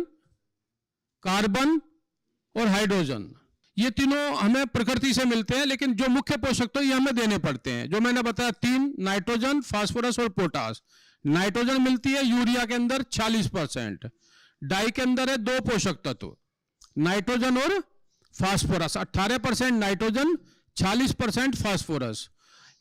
कार्बन और हाइड्रोजन। ये तीनों हमें प्रकृति से मिलते हैं, लेकिन जो मुख्य पोषक तो ये हमें देने पड़ते हैं, जो मैंने बताया 3, नाइट्रोजन, फास्फोरस और पोटास। नाइट्रोजन मिलती है यूरिया के अंदर 40%, डाई के अंदर है 2 पोषक तत्व, नाइट्रोजन और फास्फोरस, 18% नाइट्रोजन, 40% फास्फोरस।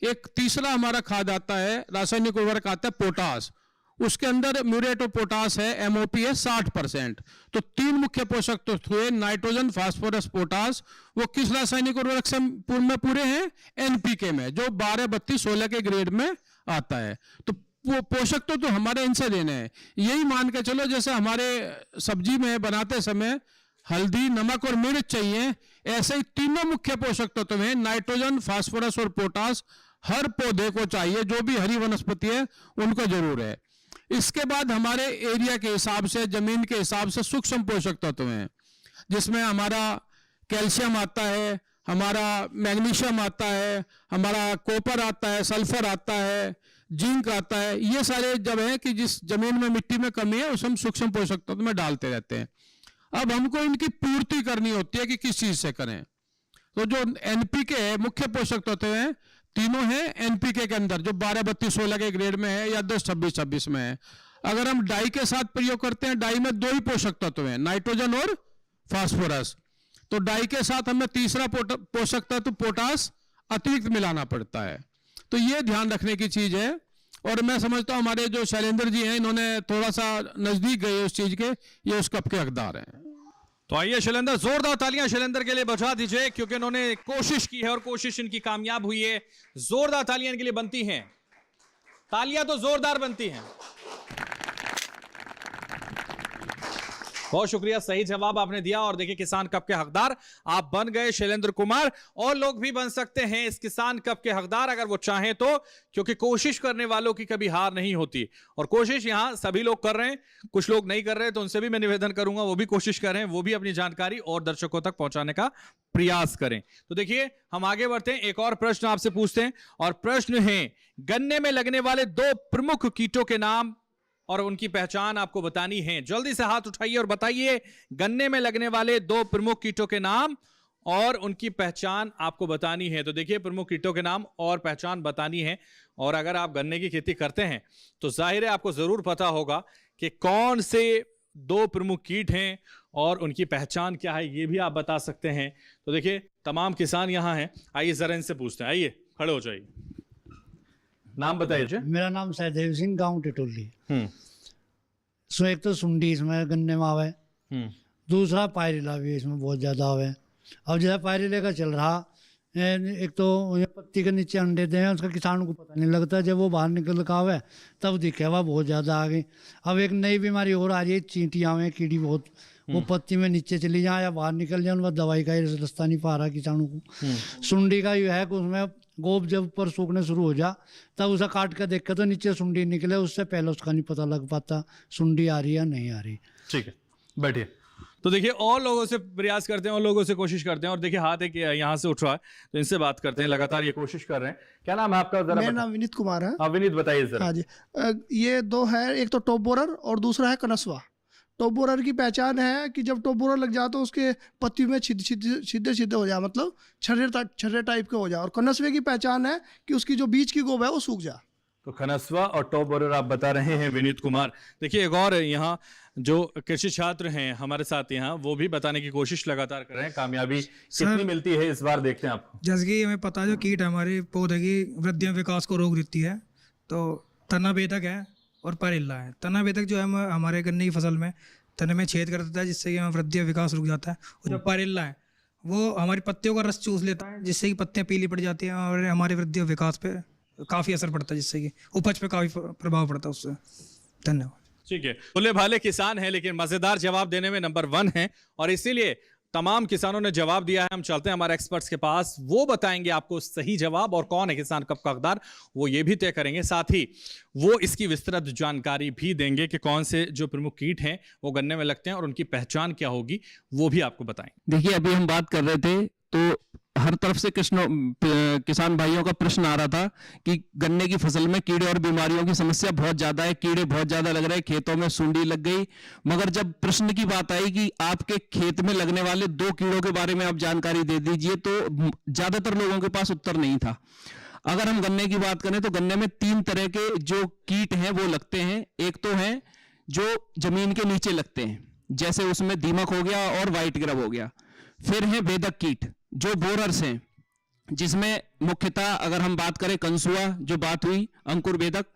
एक तीसरा हमारा खाद आता है, रासायनिक उर्वरक आता है पोटास, उसके अंदर म्यूरेट ऑफ पोटास है, एमओपी है 60%। तो 3 मुख्य पोषक तत्व हुए, नाइट्रोजन, फास्फोरस, पोटास। वो किस रासायनिक उर्वरक से में पूरे हैं? एनपीके में, जो 12, 32, 16 के ग्रेड में आता है। तो वो पोषक तो हमारे इनसे देने हैं। यही मान के चलो जैसे हमारे सब्जी में बनाते समय हल्दी, नमक और मिर्च चाहिए, ऐसे ही तीनों मुख्य पोषक तत्व हैं, नाइट्रोजन, फास्फोरस और पोटास, हर पौधे को चाहिए। जो भी हरी वनस्पति है उनको जरूर है। इसके बाद हमारे एरिया के हिसाब से, जमीन के हिसाब से सूक्ष्म पोषक तत्व हैं, जिसमें हमारा कैल्शियम आता है, हमारा मैग्नीशियम आता है, हमारा कॉपर आता है, सल्फर आता है, जिंक आता है। ये सारे जब है कि जिस जमीन में मिट्टी में कमी है उसे हम सूक्ष्म पोषक तत्व में डालते रहते हैं। अब हमको इनकी पूर्ति करनी होती है कि किस चीज से करें। तो जो एनपीके मुख्य पोषक तत्व हैं, तीनों हैं एनपीके के अंदर, जो 12, 32, 16 के ग्रेड में है या 10, 26, 26 में है। अगर हम डाई के साथ प्रयोग करते हैं, डाई में 2 ही पोषक तत्व हैं, नाइट्रोजन और फास्फोरस। तो डाई के साथ हमें तीसरा पोषक तत्व पोटास अतिरिक्त मिलाना पड़ता है। तो ये ध्यान रखने की चीज है। और मैं समझता हूं हमारे जो शैलेंद्र जी हैं, इन्होंने थोड़ा सा नजदीक गए उस चीज के, ये उस कप के हकदार हैं। तो आइए शैलेंद्र, जोरदार तालियां शैलेंद्र के लिए बजा दीजिए, क्योंकि इन्होंने कोशिश की है और कोशिश इनकी कामयाब हुई है। जोरदार तालियां इनके लिए बनती हैं, तालियां तो जोरदार बनती हैं। बहुत शुक्रिया, सही जवाब आपने दिया। और देखिए किसान कप के हकदार आप बन गए शैलेंद्र कुमार, और लोग भी बन सकते हैं इस किसान कप के हकदार अगर वो चाहें तो, क्योंकि कोशिश करने वालों की कभी हार नहीं होती। और कोशिश यहां सभी लोग कर रहे हैं, कुछ लोग नहीं कर रहे, तो उनसे भी मैं निवेदन करूंगा वो भी कोशिश करें, वो भी अपनी जानकारी और दर्शकों तक पहुंचाने का प्रयास करें। तो देखिए हम आगे बढ़ते हैं, एक और प्रश्न आपसे पूछते हैं, और प्रश्न है गन्ने में लगने वाले 2 प्रमुख कीटों के नाम और उनकी पहचान आपको बतानी है। जल्दी से हाथ उठाइए और बताइए गन्ने में लगने वाले 2 प्रमुख कीटों के नाम और उनकी पहचान आपको बतानी है। तो देखिए, प्रमुख कीटों के नाम और पहचान बतानी है। और अगर आप गन्ने की खेती करते हैं तो जाहिर है आपको जरूर पता होगा कि कौन से 2 प्रमुख कीट हैं और उनकी पहचान क्या है, ये भी आप बता सकते हैं। तो देखिए, तमाम किसान यहाँ हैं, आइए जरा इनसे पूछते हैं। आइए, खड़े हो जाइए, नाम बताइए। मेरा नाम सहदेव सिंह, गांव टिटोली। सो एक तो सुंडी इसमें गन्ने में आवे, दूसरा पायरिला भी इसमें बहुत ज़्यादा आवे। अब जैसा पायरिले का चल रहा, एक तो ये पत्ती के नीचे अंडे दे हैं, उसका किसानों को पता नहीं लगता, जब वो बाहर निकल का आवे तब दिखे हुआ बहुत ज़्यादा आ गई। अब एक नई बीमारी और आ रही है, चींटियाँ में कीड़ी बहुत, वो पत्ती में नीचे चली जाए या बाहर निकल जाए, उनका दवाई का ही रास्ता नहीं पा रहा किसानों को। सुंडी का ये है कि उसमें गोब जब ऊपर सूखने शुरू हो जा तब उसे काट कर देख के तो नीचे सुंडी निकले, उससे पहले उसका नहीं पता लग पाता सुंडी आ रही है या नहीं आ रही। ठीक है, बैठिए। तो देखिए, और लोगों से प्रयास करते हैं और लोगों से कोशिश करते हैं। और देखिए, हाथ एक यहाँ से उठ रहा है, तो इनसे बात करते हैं। लगातार ये कोशिश कर रहे हैं। क्या नाम है आपका? मेरा नाम विनीत कुमार है। हाँ, विनीत बताइए जरा। हाँ जी, ये 2 है, एक तो टॉप बोरर और दूसरा है कनस्वा। टॉप बोरर की पहचान है कि जब टॉप बोरर लग जाए तो उसके पत्ती में सीधे सीधे हो जाए, मतलब छर्रे टाइप के हो जाए। और कनस्वे की पहचान है कि उसकी जो बीच की गोब है वो सूख जाए। तो खनस्वा और टॉप बोरर आप बता रहे हैं विनीत कुमार। देखिए, एक और यहाँ जो कृषि छात्र हैं हमारे साथ यहाँ, वो भी बताने की कोशिश लगातार कर रहे हैं। कामयाबी कितनी मिलती है इस बार, देखते हैं आपको। जैसे कि हमें पता है जो कीट हमारे पौधे की वृद्धि में विकास को रोक देती है, तो तना बेधक है और पायरिल्ला है। तना बेधक जो है हमारे गन्ने की फसल में तने में छेद कर देता है, जिससे कि हमारा वृद्धि विकास रुक जाता है। और जो पायरिल्ला है वो हमारी पत्तियों का रस चूस लेता है, जिससे कि पत्तियाँ पीली पड़ जाती हैं और हमारे वृद्धि और विकास पे काफ़ी असर पड़ता है, जिससे कि उपज पे काफ़ी प्रभाव पड़ता है उससे। धन्यवाद। ठीक है, भोले भाले किसान हैं लेकिन मजेदार जवाब देने में नंबर 1 है, और इसीलिए तमाम किसानों ने जवाब दिया है। हम चलते हैं हमारे एक्सपर्ट्स के पास, वो बताएंगे आपको सही जवाब और कौन है किसान कब का हकदार, वो ये भी तय करेंगे। साथ ही वो इसकी विस्तृत जानकारी भी देंगे कि कौन से जो प्रमुख कीट हैं वो गन्ने में लगते हैं और उनकी पहचान क्या होगी, वो भी आपको बताएंगे। देखिए, अभी हम बात कर रहे थे तो हर तरफ से किसान भाइयों का प्रश्न आ रहा था कि गन्ने की फसल में कीड़े और बीमारियों की समस्या बहुत ज्यादा है, कीड़े बहुत ज्यादा लग रहे हैं, खेतों में सुंडी लग गई। मगर जब प्रश्न की बात आई कि आपके खेत में लगने वाले 2 कीड़ों के बारे में आप जानकारी दे दीजिए, तो ज्यादातर लोगों के पास उत्तर नहीं था। अगर हम गन्ने की बात करें तो गन्ने में 3 तरह के जो कीट हैं वो लगते हैं। एक तो है जो जमीन के नीचे लगते हैं, जैसे उसमें दीमक हो गया और व्हाइट ग्रब हो गया। फिर है बेधक कीट जो बोरर्स हैं, जिसमें मुख्यतः अगर हम बात करें कंसुआ जो बात हुई, अंकुर बेधक,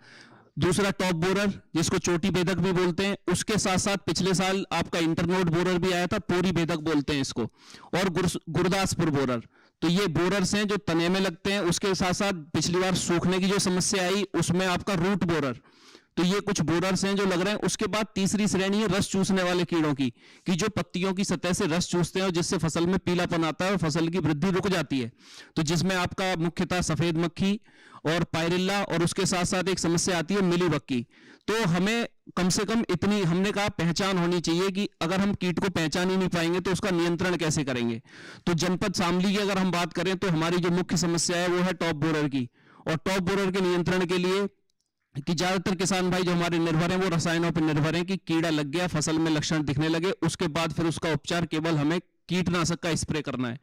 दूसरा टॉप बोरर जिसको चोटी बेधक भी बोलते हैं, उसके साथ साथ पिछले साल आपका इंटरनोड बोरर भी आया था, पोरी बेधक बोलते हैं इसको, और गुरदासपुर बोरर। तो ये बोरर्स हैं जो तने में लगते हैं। उसके साथ साथ पिछली बार सूखने की जो समस्या आई उसमें आपका रूट बोरर, तो ये कुछ बोरर्स हैं जो लग रहे हैं। उसके बाद तीसरी श्रेणी है रस चूसने वाले कीड़ों की, कि जो पत्तियों की सतह से रस चूसते हैं और जिससे फसल में पीलापन आता है और फसल की वृद्धि रुक जाती है। तो जिसमें आपका मुख्यतः सफेद मक्खी और पायरिल्ला, और उसके साथ साथ एक समस्या आती है मिलीबग की। तो हमें कम से कम इतनी, हमने कहा, पहचान होनी चाहिए कि अगर हम कीट को पहचान ही नहीं पाएंगे तो उसका नियंत्रण कैसे करेंगे। तो जनपद शामली की अगर हम बात करें तो हमारी जो मुख्य समस्या है वो है टॉप बोरर की। और टॉप बोरर के नियंत्रण के लिए कि ज्यादातर किसान भाई जो हमारे निर्भर हैं वो रसायनों पर निर्भर हैं कि कीड़ा लग गया, फसल में लक्षण दिखने लगे, उसके बाद फिर उसका उपचार केवल हमें कीटनाशक का स्प्रे करना है।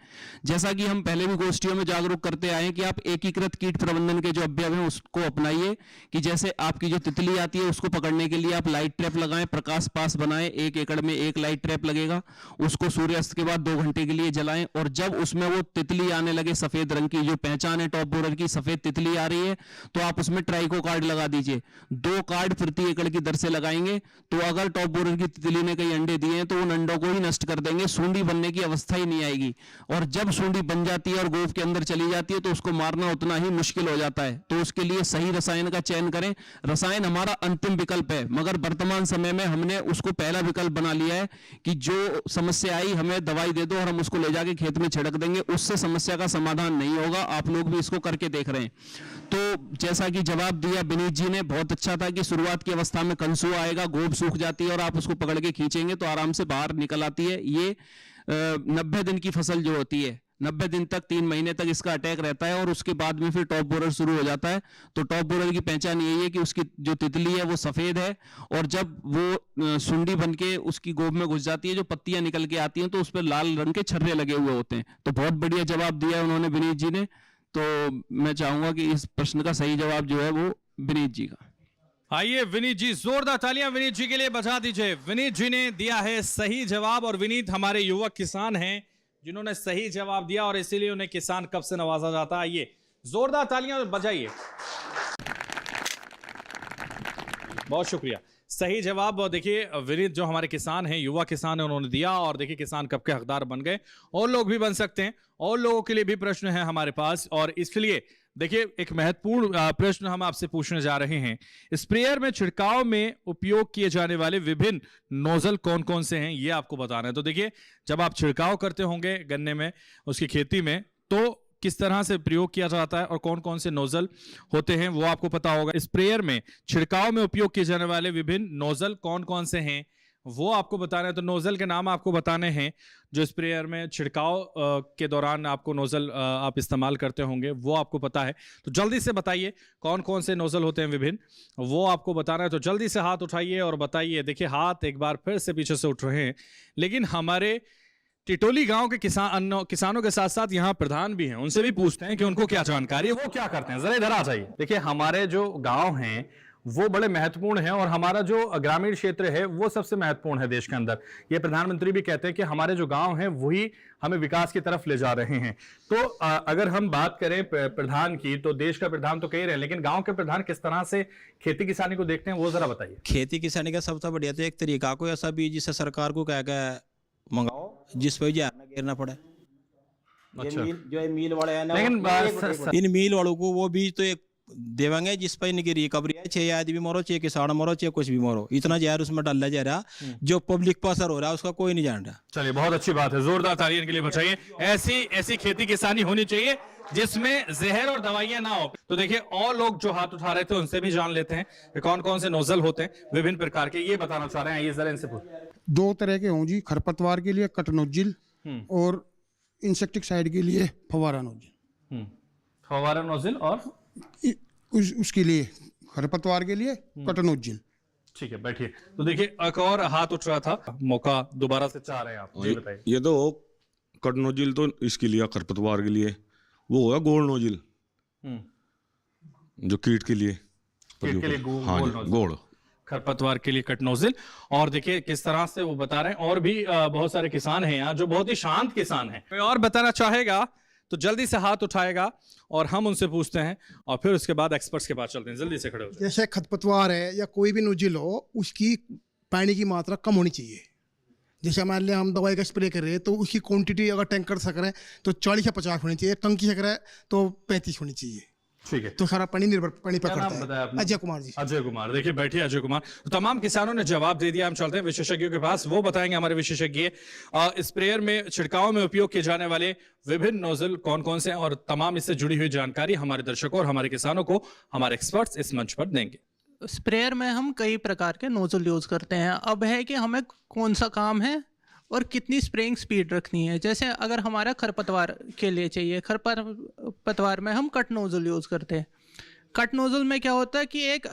जैसा कि हम पहले भी गोष्ठियों में जागरूक करते आए हैं कि आप एकीकृत कीट प्रबंधन के जो अभ्यास हैं उसको अपनाइए, कि जैसे आपकी जो तितली आती है उसको पकड़ने के लिए आप लाइट ट्रैप लगाएं, प्रकाश पास बनाएं, 1 एकड़ में 1 लाइट ट्रैप लगेगा, उसको सूर्यास्त के बाद 2 घंटे के लिए जलाएं। और जब उसमें वो तितली आने लगे सफेद रंग की, जो पहचान है टॉप बोरर की, सफेद तितली आ रही है, तो आप उसमें ट्राइको कार्ड लगा दीजिए। 2 कार्ड प्रति एकड़ की दर से लगाएंगे, तो अगर टॉप बोरर की तितली ने कई अंडे दिए हैं तो उन अंडों को ही नष्ट कर देंगे, सूंडी बनने की अवस्था ही नहीं आएगी। और जब सूंडी बन जाती है और गोफ के अंदर चली जाती है तो उसको मारना उतना ही मुश्किल हो जाता है। तो उसके लिए सही रसायन का चयन करें। रसायन हमारा अंतिम विकल्प है, मगर वर्तमान समय में हमने उसको पहला विकल्प बना लिया है कि जो समस्या आई हमें दवाई दे दो और हम उसको ले जाके खेत में छिड़क देंगे, उससे समस्या का समाधान नहीं होगा। आप लोग भी इसको करके देख रहे हैं। तो जैसा कि जवाब दिया विनीत जी ने, बहुत अच्छा था कि शुरुआत की अवस्था में कंसुआ आएगा, गोब सूख जाती है और आप उसको पकड़ के खींचेंगे तो आराम से बाहर निकल आती है। ये 90 दिन की फसल जो होती है, 90 दिन तक 3 महीने तक इसका अटैक रहता है और उसके बाद में फिर टॉप बोरर शुरू हो जाता है। तो टॉप बोरर की पहचान यही है कि उसकी जो तितली है वो सफेद है और जब वो सुंडी बन के उसकी गोब में घुस जाती है, जो पत्तियां निकल के आती हैं तो उस पर लाल रंग के छर्रे लगे हुए होते हैं। तो बहुत बढ़िया जवाब दिया है उन्होंने विनीत जी ने। तो मैं चाहूंगा कि इस प्रश्न का सही जवाब जो है वो विनीत जी का। आइए विनीत जी, जोरदार तालियां विनीत जी के लिए बजा दीजिए। विनीत जी ने दिया है सही जवाब और विनीत हमारे युवक किसान हैं जिन्होंने सही जवाब दिया और इसीलिए उन्हें किसान कप से नवाजा जाता है। आइए जोरदार तालियां बजाइए। बहुत शुक्रिया। सही जवाब और देखिए विनीत जो हमारे किसान हैं, युवा किसान हैं, उन्होंने दिया और देखिए किसान कप के हकदार बन गए। और लोग भी बन सकते हैं, और लोगों के लिए भी प्रश्न है हमारे पास। और इसलिए देखिए एक महत्वपूर्ण प्रश्न हम आपसे पूछने जा रहे हैं। स्प्रेयर में छिड़काव में उपयोग किए जाने वाले विभिन्न नोजल कौन कौन से हैं, ये आपको बताना है। तो देखिए जब आप छिड़काव करते होंगे गन्ने में, उसकी खेती में, तो किस तरह से प्रयोग किया जाता है और कौन कौन से नोजल होते हैं वो आपको पता होगा। स्प्रेयर में छिड़काव में उपयोग किए जाने वाले विभिन्न नोजल कौन कौन से हैं वो आपको बताना है। तो नोजल के नाम आपको बताने हैं जो स्प्रेयर में छिड़काव के दौरान आपको नोजल आप इस्तेमाल करते होंगे, वो आपको पता है। तो जल्दी से बताइए कौन कौन से नोजल होते हैं विभिन्न, वो आपको बताना है। तो जल्दी से हाथ उठाइए और बताइए। देखिए हाथ एक बार फिर से पीछे से उठ रहे हैं, लेकिन हमारे टिटोली गांव के किसानों के साथ साथ यहाँ प्रधान भी हैं, उनसे भी पूछते हैं कि उनको क्या जानकारी है, वो क्या करते हैं। जरा इधर आ जाइए। देखिए हमारे जो गांव हैं वो बड़े महत्वपूर्ण हैं और हमारा जो ग्रामीण क्षेत्र है वो सबसे महत्वपूर्ण है देश के अंदर। ये प्रधानमंत्री भी कहते हैं कि हमारे जो गांव हैं वही हमें विकास की तरफ ले जा रहे हैं। तो अगर हम बात करें प्रधान की, तो देश का प्रधान तो कह रहे हैं, लेकिन गांव के प्रधान किस तरह से खेती किसानी को देखते हैं वो जरा बताइए। खेती किसानी का सबसे बढ़िया तो एक तरीका को ऐसा बीज जिससे सरकार को क्या क्या मंगाओ जिस पर गिरना पड़े। अच्छा। जो मील वाले हैं ना, लेकिन इन मील वालों को वो बीज तो एक देवेंगे जिस पर इनकी रिकवरी है, 6 आदमी मरो, 6 किसान मरो, 6 कुछ भी मरो, इतना जहर उसमें डाला जा रहा जो पब्लिक पर असर हो रहा है उसका कोई नहीं जान रहा। चलिए बहुत अच्छी बात है, जोरदार तालियां के लिए बचाइए। ऐसी खेती किसानी होनी चाहिए जिसमें जहर और दवाइयां ना हो। तो देखिए और लोग जो हाथ उठा रहे थे उनसे भी जान लेते हैं कि कौन कौन से नोजल होते हैं विभिन्न प्रकार के, ये बताना चाह रहे हैं। ये जरा इनसे पूछ। 2 तरह के हों जी, खरपतवार के लिए कट नोजिल और इंसेक्टिसाइड के लिए फवारा नोजिल। फवारा नोजिल और उसके लिए खरपतवार के लिए कट नोजिल। ठीक है, बैठिए। तो देखिए एक और हाथ उठ रहा था, मौका दोबारा से चाह रहे हैं आप, जी बताइए। ये तो कट नोजिल तो इसके लिए खरपतवार के लिए, वो होगा गोल नोजिल जो कीट के लिए गोल, खरपतवार के लिए कट नोजिल। और देखिए किस तरह से वो बता रहे हैं। और भी बहुत सारे किसान हैं यहाँ जो बहुत ही शांत किसान हैं। कोई और बताना चाहेगा तो जल्दी से हाथ उठाएगा और हम उनसे पूछते हैं और फिर उसके बाद एक्सपर्ट्स के पास चलते हैं। जल्दी से खड़े हो जाए। जैसे खरपतवार है या कोई भी नोजिल हो, उसकी पानी की मात्रा कम होनी चाहिए। जैसे मान लिया हम दवाई का स्प्रे कर रहे हैं तो उसकी क्वांटिटी अगर टैंकर से करें तो 40 या 50 होनी चाहिए, टंकी से करें तो 35 होनी चाहिए। ठीक है, तो सारा पानी निर्भर पानी पर करता है। अजय कुमार जी। अजय कुमार, देखिए बैठिए अजय कुमार। तो तमाम किसानों ने जवाब दे दिया। हम चलते हैं विशेषज्ञों के पास, वो बताएंगे हमारे विशेषज्ञ स्प्रेयर में छिड़काव में उपयोग किए जाने वाले विभिन्न नोजल कौन कौन से हैं और तमाम इससे जुड़ी हुई जानकारी हमारे दर्शकों और हमारे किसानों को हमारे एक्सपर्ट्स इस मंच पर देंगे। स्प्रेयर में हम कई प्रकार के नोजल यूज़ करते हैं। अब है कि हमें कौन सा काम है और कितनी स्प्रेइंग स्पीड रखनी है। जैसे अगर हमारा खरपतवार के लिए चाहिए, खरपतवार में हम कट नोजल यूज़ करते हैं। कट नोजल में क्या होता है कि एक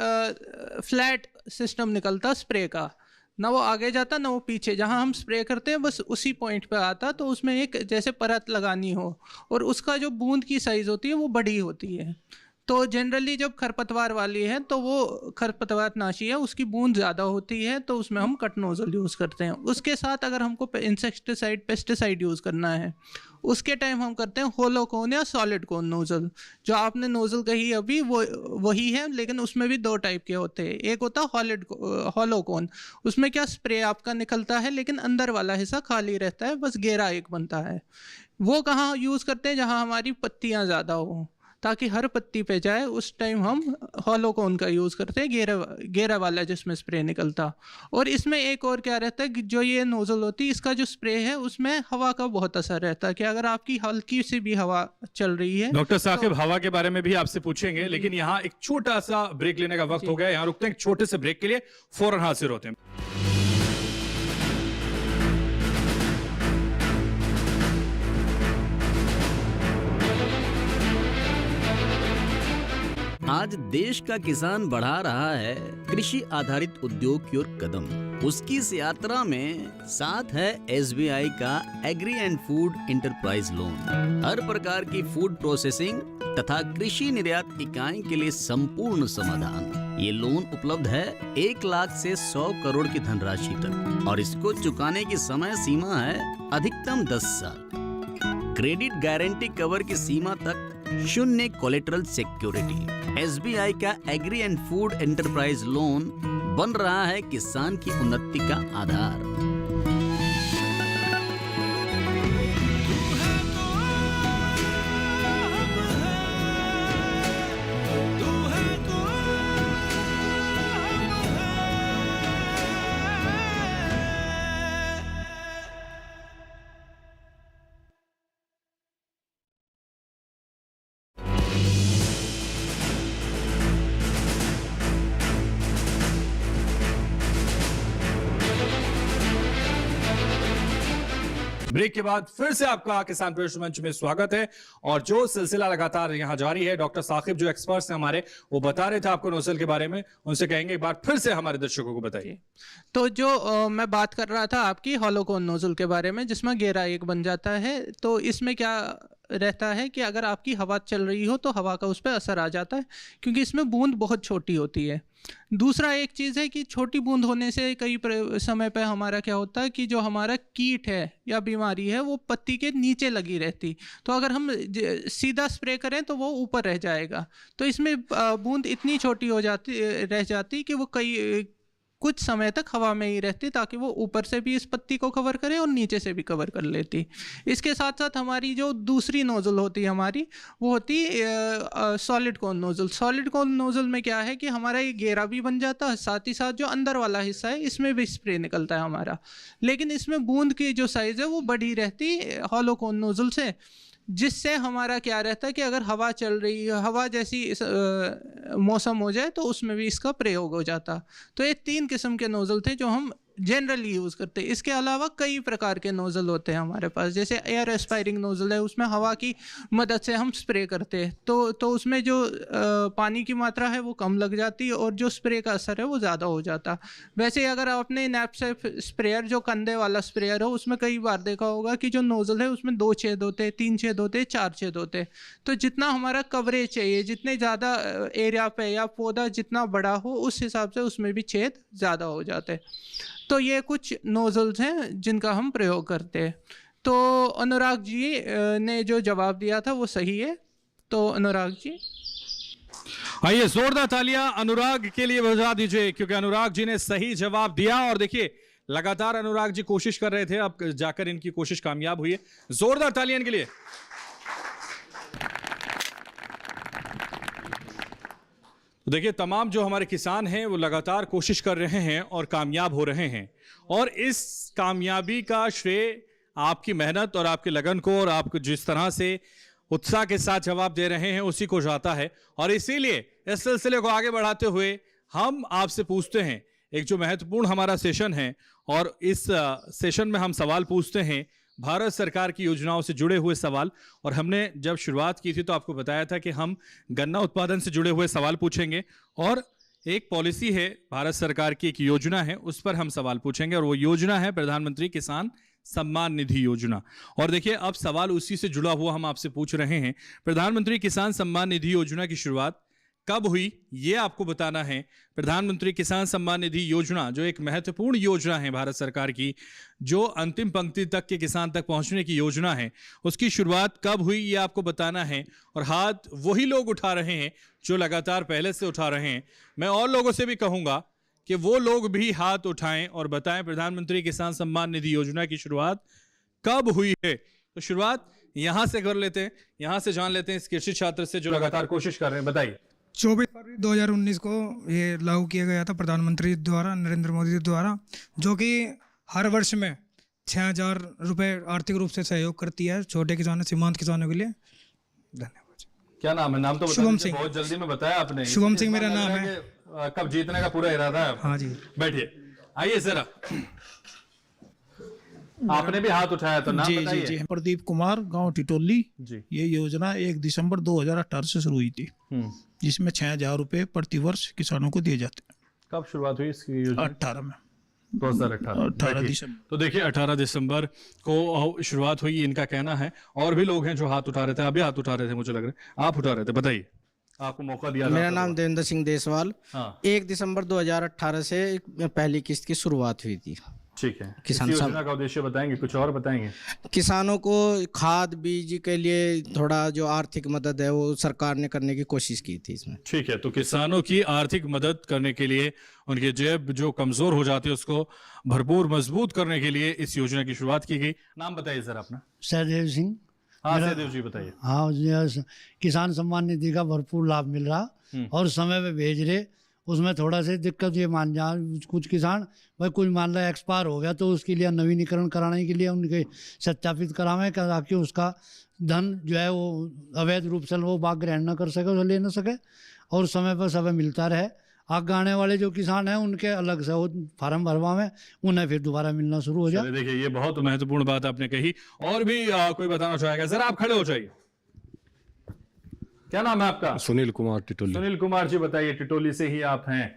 फ्लैट सिस्टम निकलता स्प्रे का, ना वो आगे जाता ना वो पीछे, जहाँ हम स्प्रे करते हैं बस उसी पॉइंट पे आता। तो उसमें एक जैसे परत लगानी हो और उसका जो बूंद की साइज़ होती है वो बड़ी होती है। तो जनरली जब खरपतवार वाली है तो वो खरपतवार नाशी है, उसकी बूंद ज़्यादा होती है, तो उसमें हम कट नोजल यूज़ करते हैं। उसके साथ अगर हमको इंसेक्टिसाइड पेस्टिसाइड यूज़ करना है उसके टाइम हम करते हैं होलो कोन या सॉलिड कोन नोजल। जो आपने नोजल कही अभी वो वही है, लेकिन उसमें भी 2 टाइप के होते हैं। एक होता है होलो कोन, उसमें क्या स्प्रे आपका निकलता है लेकिन अंदर वाला हिस्सा खाली रहता है, बस घेरा एक बनता है। वो कहाँ यूज़ करते हैं? जहाँ हमारी पत्तियाँ ज़्यादा हो, ताकि हर पत्ती पे जाए। उस टाइम हम हॉलो कोन का यूज़ करते हैं, घेरा वाला जिसमें स्प्रे निकलता। और इसमें एक और क्या रहता है कि जो ये नोज़ल होती है इसका जो स्प्रे है उसमें हवा का बहुत असर रहता है कि अगर आपकी हल्की सी भी हवा चल रही है। डॉक्टर साकिब हवा के बारे में भी आपसे पूछेंगे, लेकिन यहाँ एक छोटा सा ब्रेक लेने का वक्त हो गया। यहाँ रुकते हैं एक छोटे से ब्रेक के लिए, फौरन हाजिर होते हैं। आज देश का किसान बढ़ा रहा है कृषि आधारित उद्योग की ओर कदम। उसकी इस यात्रा में साथ है SBI का agri and food enterprise loan. हर प्रकार की फूड प्रोसेसिंग तथा कृषि निर्यात इकाई के लिए संपूर्ण समाधान। ये लोन उपलब्ध है 1 लाख से 100 करोड़ की धनराशि तक और इसको चुकाने की समय सीमा है अधिकतम 10 साल। क्रेडिट गारंटी कवर की सीमा तक 0 कोलेटरल सिक्योरिटी। SBI का agri and food enterprise loan बन रहा है किसान की उन्नति का आधार। ब्रेक के बाद फिर से आपका किसान प्रश्न मंच में स्वागत है और जो सिलसिला लगातार यहाँ जारी है, डॉक्टर साकिब जो एक्सपर्ट्स हैं हमारे, वो बता रहे थे आपको नोजल के बारे में, उनसे कहेंगे एक बार फिर से हमारे दर्शकों को बताइए। तो जो मैं बात कर रहा था आपकी हॉलो कोन नोजल के बारे में, जिसमें घेरा एक बन जाता है, तो इसमें क्या रहता है कि अगर आपकी हवा चल रही हो तो हवा का उस पर असर आ जाता है, क्योंकि इसमें बूंद बहुत छोटी होती है। दूसरा एक चीज़ है कि छोटी बूंद होने से कई समय पे हमारा क्या होता है कि जो हमारा कीट है या बीमारी है वो पत्ती के नीचे लगी रहती, तो अगर हम सीधा स्प्रे करें तो वो ऊपर रह जाएगा। तो इसमें बूंद इतनी छोटी हो जाती रह जाती कि वो कुछ समय तक हवा में ही रहती, ताकि वो ऊपर से भी इस पत्ती को कवर करे और नीचे से भी कवर कर लेती। इसके साथ साथ हमारी जो दूसरी नोज़ल होती है हमारी, वो होती सॉलिड कोन नोज़ल। सॉलिड कोन नोज़ल में क्या है कि हमारा ये घेरा भी बन जाता है, साथ ही साथ जो अंदर वाला हिस्सा है इसमें भी स्प्रे निकलता है हमारा, लेकिन इसमें बूंद की जो साइज़ है वो बड़ी रहती हॉलो कोन नोज़ल से, जिससे हमारा क्या रहता है कि अगर हवा चल रही है, हवा जैसी मौसम हो जाए तो उसमें भी इसका प्रयोग हो जाता। तो ये 3 किस्म के नोज़ल थे जो हम जनरली यूज़ करते हैं। इसके अलावा कई प्रकार के नोज़ल होते हैं हमारे पास, जैसे एयर एस्पायरिंग नोज़ल है, उसमें हवा की मदद से हम स्प्रे करते हैं, तो उसमें जो पानी की मात्रा है वो कम लग जाती है और जो स्प्रे का असर है वो ज़्यादा हो जाता। वैसे अगर आपने नैपसेफ स्प्रेयर जो कंधे वाला स्प्रेयर हो, उसमें कई बार देखा होगा कि जो नोज़ल है उसमें 2 छेद होते, 3 छेद होते, 4 छेद होते। तो जितना हमारा कवरेज चाहिए, जितने ज़्यादा एरिया पे या पौधा जितना बड़ा हो, उस हिसाब से उसमें भी छेद ज़्यादा हो जाते। तो ये कुछ नोज़ल्स हैं जिनका हम प्रयोग करते हैं। तो अनुराग जी ने जो जवाब दिया था वो सही है। तो अनुराग जी, आइए जोरदार तालियां अनुराग के लिए बजा दीजिए, क्योंकि अनुराग जी ने सही जवाब दिया। और देखिए लगातार अनुराग जी कोशिश कर रहे थे, अब जाकर इनकी कोशिश कामयाब हुई है। जोरदार तालियां इनके लिए। तो देखिए तमाम जो हमारे किसान हैं वो लगातार कोशिश कर रहे हैं और कामयाब हो रहे हैं, और इस कामयाबी का श्रेय आपकी मेहनत और आपकी लगन को और आप जिस तरह से उत्साह के साथ जवाब दे रहे हैं उसी को जाता है। और इसीलिए इस सिलसिले को आगे बढ़ाते हुए हम आपसे पूछते हैं एक जो महत्वपूर्ण हमारा सेशन है, और इस सेशन में हम सवाल पूछते हैं भारत सरकार की योजनाओं से जुड़े हुए सवाल। और हमने जब शुरुआत की थी तो आपको बताया था कि हम गन्ना उत्पादन से जुड़े हुए सवाल पूछेंगे, और एक पॉलिसी है भारत सरकार की, एक योजना है, उस पर हम सवाल पूछेंगे, और वो योजना है प्रधानमंत्री किसान सम्मान निधि योजना। और देखिए अब सवाल उसी से जुड़ा हुआ हम आपसे पूछ रहे हैं, प्रधानमंत्री किसान सम्मान निधि योजना की शुरुआत कब हुई ये आपको बताना है। प्रधानमंत्री किसान सम्मान निधि योजना जो एक महत्वपूर्ण योजना है भारत सरकार की, जो अंतिम पंक्ति तक के किसान तक पहुंचने की योजना है, उसकी शुरुआत कब हुई ये आपको बताना है। और हाथ वही लोग उठा रहे हैं जो लगातार पहले से उठा रहे हैं। मैं और लोगों से भी कहूंगा कि वो लोग भी हाथ उठाएं और बताएं प्रधानमंत्री किसान सम्मान निधि योजना की शुरुआत कब हुई है। तो शुरुआत यहां से कर लेते हैं, यहां से जान लेते हैं इस कृषि छात्र से जो लगातार कोशिश कर रहे हैं। बताइए। 24 फरवरी 2019 को ये लागू किया गया था प्रधानमंत्री द्वारा, नरेंद्र मोदी द्वारा, जो कि हर वर्ष में 6,000 रुपये आर्थिक रूप से सहयोग करती है छोटे किसानों, सीमांत किसानों के लिए। धन्यवाद। क्या नाम है? नाम तो शुभम सिंह। बहुत जल्दी में बताया आपने। शुभम सिंह मेरा नाम है। कब जीतने का पूरा इरादा है? हाँ जी। बैठिए, आइए जरा। आपने भी हाथ उठाया तो नाम बताइए। जी, प्रदीप कुमार, गांव टिटोली। जी। ये योजना 1 दिसंबर 2018 से शुरू हुई थी। जिसमें 6,000 रुपये प्रति वर्ष किसानों को दिए जाते हैं। कब शुरुआत हुई इसकी योजना? 18 में 2018 दिसंबर। तो देखिए 18 दिसंबर को शुरुआत हुई, इनका कहना है। और भी लोग हैं जो हाथ उठा रहे थे, अभी हाथ उठा रहे थे, मुझे लग रहा है आप उठा रहे थे, बताइए, आपको मौका दिया। मेरा नाम देवेंद्र सिंह देसवाल। हाँ। 1 दिसंबर 2018 से पहली किस्त की शुरुआत हुई थी। ठीक है, किसान इस योजना का उद्देश्य बताएंगे, कुछ और बताएंगे? किसानों को खाद बीज के लिए थोड़ा जो आर्थिक मदद है वो सरकार ने करने की कोशिश की थी इसमें। ठीक है, तो किसानों की आर्थिक मदद करने के लिए, उनकी जेब जो कमजोर हो जाती है उसको भरपूर मजबूत करने के लिए इस योजना की शुरुआत की गई। नाम बताइए सर अपना। सहदेव सिंह। हाँ सहदेव जी बताइए। हाँ, किसान सम्मान निधि का भरपूर लाभ मिल रहा और समय पे भेज रहे। उसमें थोड़ा सी दिक्कत ये मान जा, कुछ किसान भाई कुछ मान लो एक्सपायर हो गया तो उसके लिए नवीनीकरण कराने के लिए उनके सत्यापित करावें ताकि उसका धन जो है वो अवैध रूप से वो बाग ग्रहण न कर सके, उसे ले न सके और समय पर समय मिलता रहे। आगे आने वाले जो किसान हैं उनके अलग से वो फार्म भरवावें, उन्हें फिर दोबारा मिलना शुरू हो जाए। देखिए ये बहुत महत्वपूर्ण बात आपने कही। और भी कोई बताना चाहेगा? सर आप खड़े हो जाइए। क्या नाम है आपका? सुनील कुमार टिटोली। सुनील कुमार जी बताइए, टिटोली से ही आप हैं।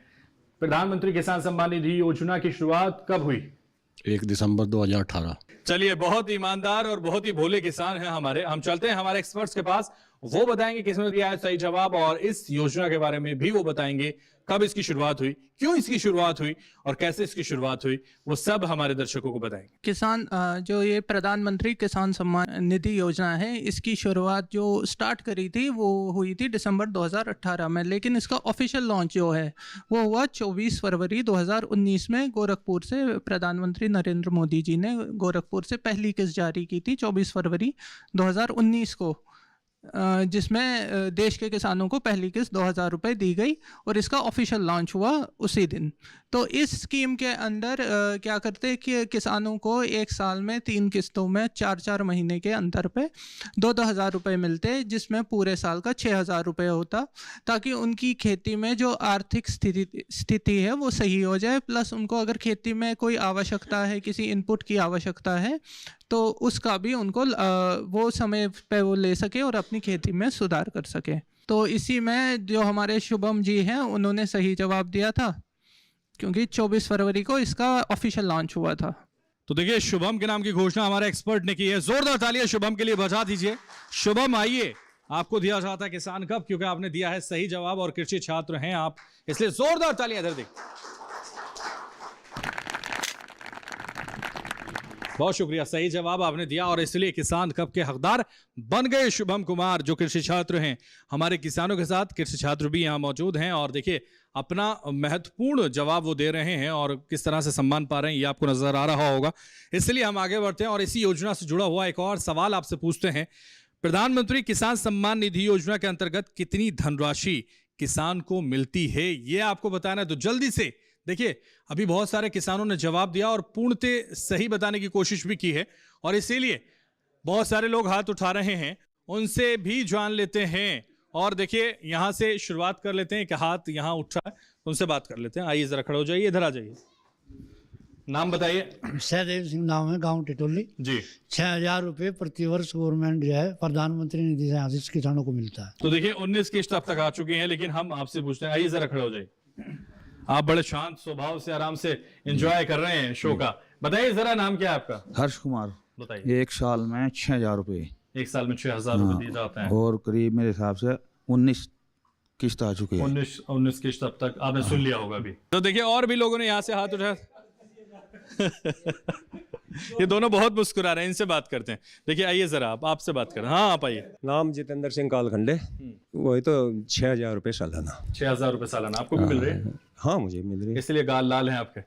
प्रधानमंत्री किसान सम्मान निधि योजना की शुरुआत कब हुई? 1 दिसंबर 2018। चलिए, बहुत ईमानदार और बहुत ही भोले किसान हैं हमारे। हम चलते हैं हमारे एक्सपर्ट्स के पास, वो बताएंगे किसने दिया है सही जवाब और इस योजना के बारे में भी वो बताएंगे, कब इसकी शुरुआत हुई, क्यों इसकी शुरुआत हुई और कैसे इसकी शुरुआत हुई, वो सब हमारे दर्शकों को बताएंगे। किसान जो ये प्रधानमंत्री किसान सम्मान निधि योजना है, इसकी शुरुआत जो स्टार्ट करी थी वो हुई थी दिसंबर 2018 में, लेकिन इसका ऑफिशियल लॉन्च जो है वो हुआ 24 फरवरी 2019 में। गोरखपुर से प्रधानमंत्री नरेंद्र मोदी जी ने गोरखपुर से पहली किस्त जारी की थी 24 फरवरी 2019 को, जिसमें देश के किसानों को पहली किस्त 2,000 रुपये दी गई और इसका ऑफिशियल लॉन्च हुआ उसी दिन। तो इस स्कीम के अंदर क्या करते हैं कि किसानों को एक साल में 3 किस्तों में 4-4 महीने के अंतर पे 2,000 रुपये मिलते, जिसमें पूरे साल का 6,000 रुपये होता, ताकि उनकी खेती में जो आर्थिक स्थिति है वो सही हो जाए। प्लस उनको अगर खेती में कोई आवश्यकता है, किसी इनपुट की आवश्यकता है, तो उसका भी उनको वो समय पे वो ले सके और अपनी खेती में सुधार कर सके। तो इसी में जो हमारे शुभम जी हैं उन्होंने सही जवाब दिया था, क्योंकि 24 फरवरी को इसका ऑफिशियल लॉन्च हुआ था। तो देखिए शुभम के नाम की घोषणा हमारे एक्सपर्ट ने की है। जोरदार तालियां शुभम के लिए बजा दीजिए। शुभम आइए, आपको दिया जाता है किसान कब, क्योंकि आपने दिया है सही जवाब और कृषि छात्र हैं आप, इसलिए जोरदार तालियां इधर देखिए। बहुत शुक्रिया, सही जवाब आपने दिया और इसलिए किसान कप के हकदार बन गए शुभम कुमार, जो कृषि छात्र हैं। हमारे किसानों के साथ कृषि छात्र भी यहाँ मौजूद हैं और देखिए अपना महत्वपूर्ण जवाब वो दे रहे हैं और किस तरह से सम्मान पा रहे हैं ये आपको नजर आ रहा होगा। इसलिए हम आगे बढ़ते हैं और इसी योजना से जुड़ा हुआ एक और सवाल आपसे पूछते हैं। प्रधानमंत्री किसान सम्मान निधि योजना के अंतर्गत कितनी धनराशि किसान को मिलती है, ये आपको बताना है। तो जल्दी से देखिए, अभी बहुत सारे किसानों ने जवाब दिया और पूर्णतः सही बताने की कोशिश भी की है और इसीलिए बहुत सारे लोग हाथ उठा रहे हैं, उनसे भी जान लेते हैं। और देखिए यहां से शुरुआत कर लेते हैं कि हाथ यहां उठा है, उनसे बात कर लेते हैं। आइए जरा खड़े हो जाइए, इधर आ जाइए, नाम बताइए। सहदेव सिंह नाम है, गांव टिटोली जी। 6,000 रुपये प्रति वर्ष गवर्नमेंट जो है प्रधानमंत्री निधि से आशीष किसानों को मिलता है। तो देखिए 19 किस्त अब तक आ चुकी हैं, लेकिन हम आपसे पूछते हैं, आइए जरा खड़े हो जाइए। आप बड़े शांत स्वभाव से आराम से एंजॉय कर रहे हैं शो का। बताइए जरा नाम क्या है आपका? हर्ष कुमार। बताइए। एक साल में 6,000 रुपये। एक साल में 6,000 रुपये दिए जाते हैं और करीब मेरे हिसाब से 19 किस्त आ चुके हैं। 19 किस्त अब तक आपने सुन लिया होगा अभी। तो देखिए और भी लोगों ने यहाँ से हाथ उठाया। ये दोनों बहुत मुस्कुरा रहे हैं, इनसे बात करते हैं। देखिए आइए जरा आप, आपसे बात करें। हाँ आप आइए। नाम जितेंद्र सिंह कालखंडे। वही तो 6,000 रुपये सालाना। 6,000 रुपये सालाना आपको भी मिल रहे हैं? हाँ मुझे मिल रही है, इसलिए गाल लाल हैं आपके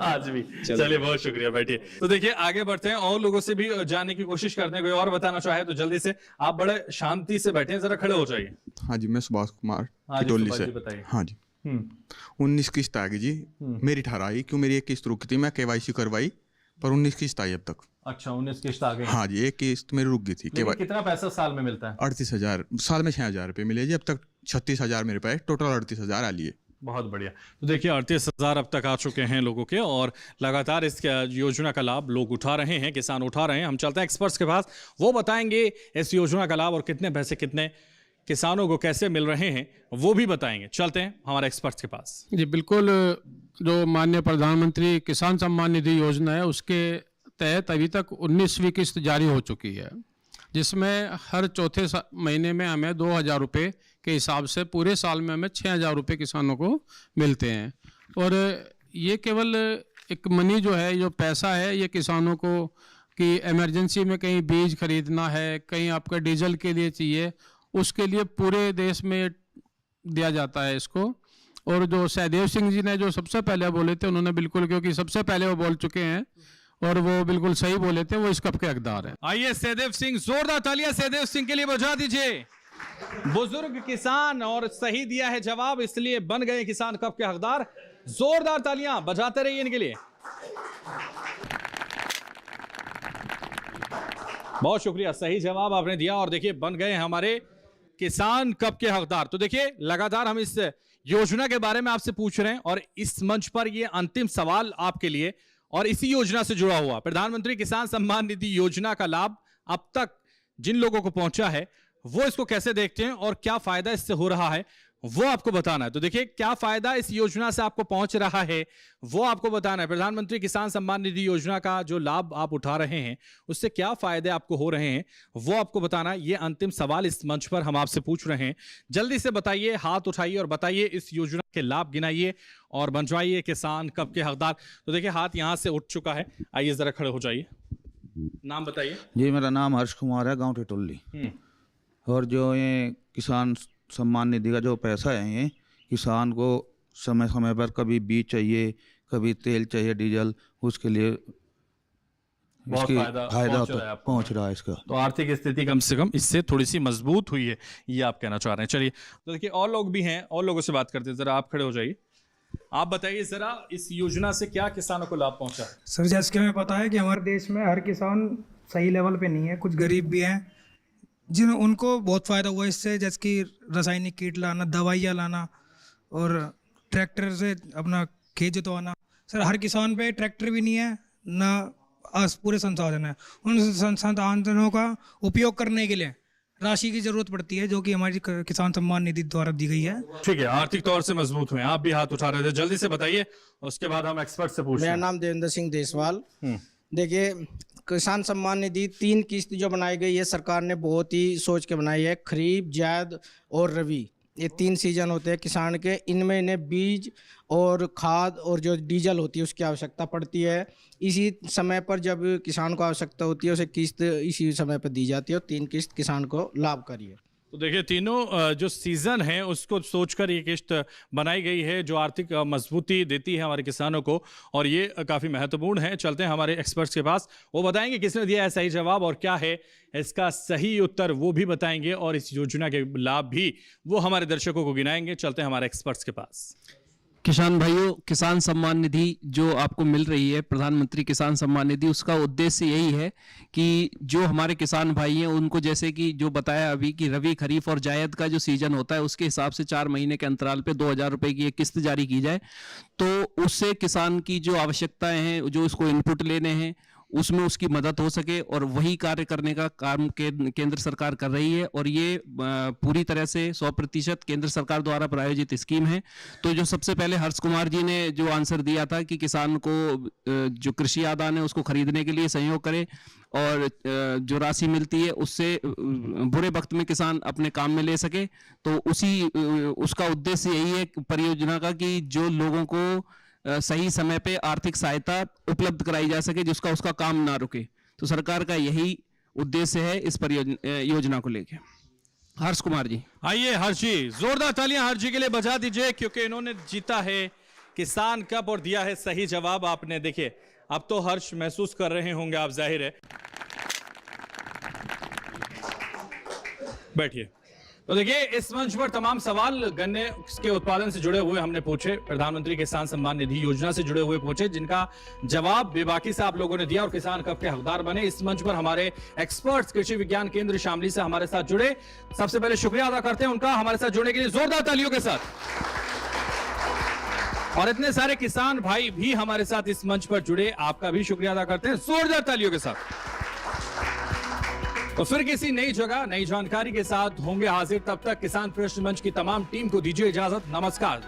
आज भी। चलिए बहुत शुक्रिया, बैठिए। तो देखिए आगे बढ़ते हैं और लोगों से भी जानने की कोशिश करते हैं। कोई और बताना चाहे तो जल्दी से। आप बड़े शांति से बैठे हैं, जरा खड़े हो जाइए। हाँ जी, मैं सुभाष कुमार हाँ जी, टिटोली सुभाष से। जी बताइए। हाँ जी, 19 किस्त आ गई जी। मेरी 18 आई, क्यों मेरी एक किस्त रुकी थी, मैं KYC करवाई पर 19 किस्त आई अब तक। अच्छा 19 किस्त आ गई। हाँ जी, एक किस्त मेरी रुक गई थी। कितना पैसा साल में मिलता है? 38,000 साल में 6,000 रुपये मिले जी। अब तक 36,000 मेरे पास, टोटल 38,000 आ लिए। बहुत बढ़िया। तो देखिए 38,000 अब तक आ चुके हैं लोगों के और लगातार इस योजना का लाभ लोग उठा रहे हैं, किसान उठा रहे हैं। हम चलते हैं एक्सपर्ट्स के पास, वो बताएंगे इस योजना का लाभ और कितने पैसे कितने किसानों को कैसे मिल रहे हैं वो भी बताएंगे। चलते हैं हमारे एक्सपर्ट्स के पास। जी बिल्कुल, जो माननीय प्रधानमंत्री किसान सम्मान निधि योजना है उसके तहत अभी तक 19वीं किस्त जारी हो चुकी है, जिसमें हर चौथे महीने में हमें 2,000 रुपये के हिसाब से पूरे साल में हमें 6,000 रुपये किसानों को मिलते हैं। और ये केवल एक मनी जो है, जो पैसा है, ये किसानों को कि इमरजेंसी में कहीं बीज खरीदना है, कहीं आपका डीजल के लिए चाहिए, उसके लिए पूरे देश में दिया जाता है इसको। और जो सहदेव सिंह जी ने जो सबसे पहले बोले थे, उन्होंने बिल्कुल, क्योंकि सबसे पहले वो बोल चुके हैं और वो बिल्कुल सही बोले थे, वो इस कप के हकदार हैं। आइए सहदेव सिंह, जोरदार तालियां सहदेव सिंह के लिए बजा दीजिए। बुजुर्ग किसान और सही दिया है जवाब, इसलिए बन गए किसान कप के हकदार। जोरदार तालियां बजाते रहिए इनके लिए। बहुत शुक्रिया, सही जवाब आपने दिया और देखिए बन गए हमारे किसान कप के हकदार। तो देखिए लगातार हम इस योजना के बारे में आपसे पूछ रहे हैं और इस मंच पर ये अंतिम सवाल आपके लिए और इसी योजना से जुड़ा हुआ प्रधानमंत्री किसान सम्मान निधि योजना का लाभ अब तक जिन लोगों को पहुंचा है वो इसको कैसे देखते हैं और क्या फायदा इससे हो रहा है वो आपको बताना है। तो देखिए क्या फायदा इस योजना से आपको पहुंच रहा है वो आपको बताना है। प्रधानमंत्री किसान सम्मान निधि योजना का जो लाभ आप उठा रहे हैं उससे क्या फायदे आपको हो रहे हैं वो आपको बताना है। ये अंतिम सवाल इस मंच पर हम आपसे पूछ रहे हैं। जल्दी से बताइए, हाथ उठाइए और बताइए इस योजना के लाभ गिनाइए और बनवाइए किसान कप के हकदार। तो देखिए हाथ यहां से उठ चुका है, आइए जरा खड़े हो जाइए, नाम बताइए। जी मेरा नाम हर्ष कुमार है, गाँव टिटोली। और जो ये किसान सम्मान निधि का जो पैसा है, ये किसान को समय समय पर कभी बीज चाहिए, कभी तेल चाहिए, डीजल, उसके लिए बहुत फायदा पहुंच रहा है इसका। तो आर्थिक स्थिति कम से कम इससे थोड़ी सी मजबूत हुई है, ये आप कहना चाह रहे हैं। चलिए तो देखिए और लोग भी हैं, और लोगों से बात करते हैं। जरा आप खड़े हो जाइए, आप बताइए जरा इस योजना से क्या किसानों को लाभ पहुंचा है। सर जैसे कि हमें पता है कि हमारे देश में हर किसान सही लेवल पे नहीं है, कुछ गरीब भी हैं जिन उनको बहुत फ़ायदा हुआ इससे, जैसे कि रासायनिक कीट लाना, दवाइयाँ लाना और ट्रैक्टर से अपना खेत जोतवाना। सर हर किसान पे ट्रैक्टर भी नहीं है, ना पूरे संसाधन है। उन संसाधनों का उपयोग करने के लिए राशि की जरूरत पड़ती है, जो कि हमारी किसान सम्मान निधि द्वारा दी गई है। ठीक है, आर्थिक तौर से मजबूत हुए। आप भी हाथ उठा रहे थे, जल्दी से बताइए, उसके बाद हम एक्सपर्ट से पूछते हैं। मेरा नाम देवेंद्र सिंह देसवाल। देखिए किसान सम्मान निधि 3 किस्त जो बनाई गई है, सरकार ने बहुत ही सोच के बनाई है। खरीफ, जायद और रबी, ये 3 सीजन होते हैं किसान के। इनमें इन्हें बीज और खाद और जो डीजल होती है उसकी आवश्यकता पड़ती है। इसी समय पर जब किसान को आवश्यकता होती है उसे किस्त इसी समय पर दी जाती है और 3 किस्त किसान को लाभकारी है। तो देखिए तीनों जो सीजन है उसको सोचकर ये किस्त बनाई गई है जो आर्थिक मजबूती देती है हमारे किसानों को, और ये काफ़ी महत्वपूर्ण है। चलते हैं हमारे एक्सपर्ट्स के पास, वो बताएंगे किसने दिया है सही जवाब और क्या है इसका सही उत्तर, वो भी बताएंगे और इस योजना के लाभ भी वो हमारे दर्शकों को गिनाएंगे। चलते हैं हमारे एक्सपर्ट्स के पास। किसान भाइयों, किसान सम्मान निधि जो आपको मिल रही है, प्रधानमंत्री किसान सम्मान निधि, उसका उद्देश्य यही है कि जो हमारे किसान भाई हैं उनको, जैसे कि जो बताया अभी कि रबी, खरीफ और जायद का जो सीजन होता है उसके हिसाब से 4 महीने के अंतराल पे 2,000 रुपये की एक किस्त जारी की जाए, तो उससे किसान की जो आवश्यकताएं हैं, जो उसको इनपुट लेने हैं, उसमें उसकी मदद हो सके। और वही कार्य करने का काम केंद्र सरकार कर रही है और ये पूरी तरह से 100% केंद्र सरकार द्वारा प्रायोजित स्कीम है। तो जो सबसे पहले हर्ष कुमार जी ने जो आंसर दिया था कि किसान को जो कृषि आदान है उसको खरीदने के लिए सहयोग करे और जो राशि मिलती है उससे बुरे वक्त में किसान अपने काम में ले सके, तो उसका उद्देश्य यही है परियोजना का कि जो लोगों को सही समय पे आर्थिक सहायता उपलब्ध कराई जा सके, जिसका उसका काम ना रुके। तो सरकार का यही उद्देश्य है इस योजना को लेके। हर्ष कुमार जी, आइए हर्ष जी, जोरदार तालियां हर्ष जी के लिए बजा दीजिए, क्योंकि इन्होंने जीता है किसान कप और दिया है सही जवाब आपने। देखिए अब तो हर्ष महसूस कर रहे होंगे आप, जाहिर है। बैठिए। तो देखिए इस मंच पर तमाम सवाल गन्ने के उत्पादन से जुड़े हुए हमने पूछे, प्रधानमंत्री किसान सम्मान निधि योजना से जुड़े हुए पूछे, जिनका जवाब बेबाकी से आप लोगों ने दिया और किसान कप के हकदार बने। इस मंच पर हमारे एक्सपर्ट्स कृषि विज्ञान केंद्र शामली से हमारे साथ जुड़े, सबसे पहले शुक्रिया अदा करते हैं उनका हमारे साथ जुड़ने के लिए, जोरदार तालियों के साथ। और इतने सारे किसान भाई भी हमारे साथ इस मंच पर जुड़े, आपका भी शुक्रिया अदा करते हैं जोरदार तालियों के साथ। तो फिर किसी नई जगह नई जानकारी के साथ होंगे हाजिर। तब तक किसान प्रश्न मंच की तमाम टीम को दीजिए इजाजत। नमस्कार।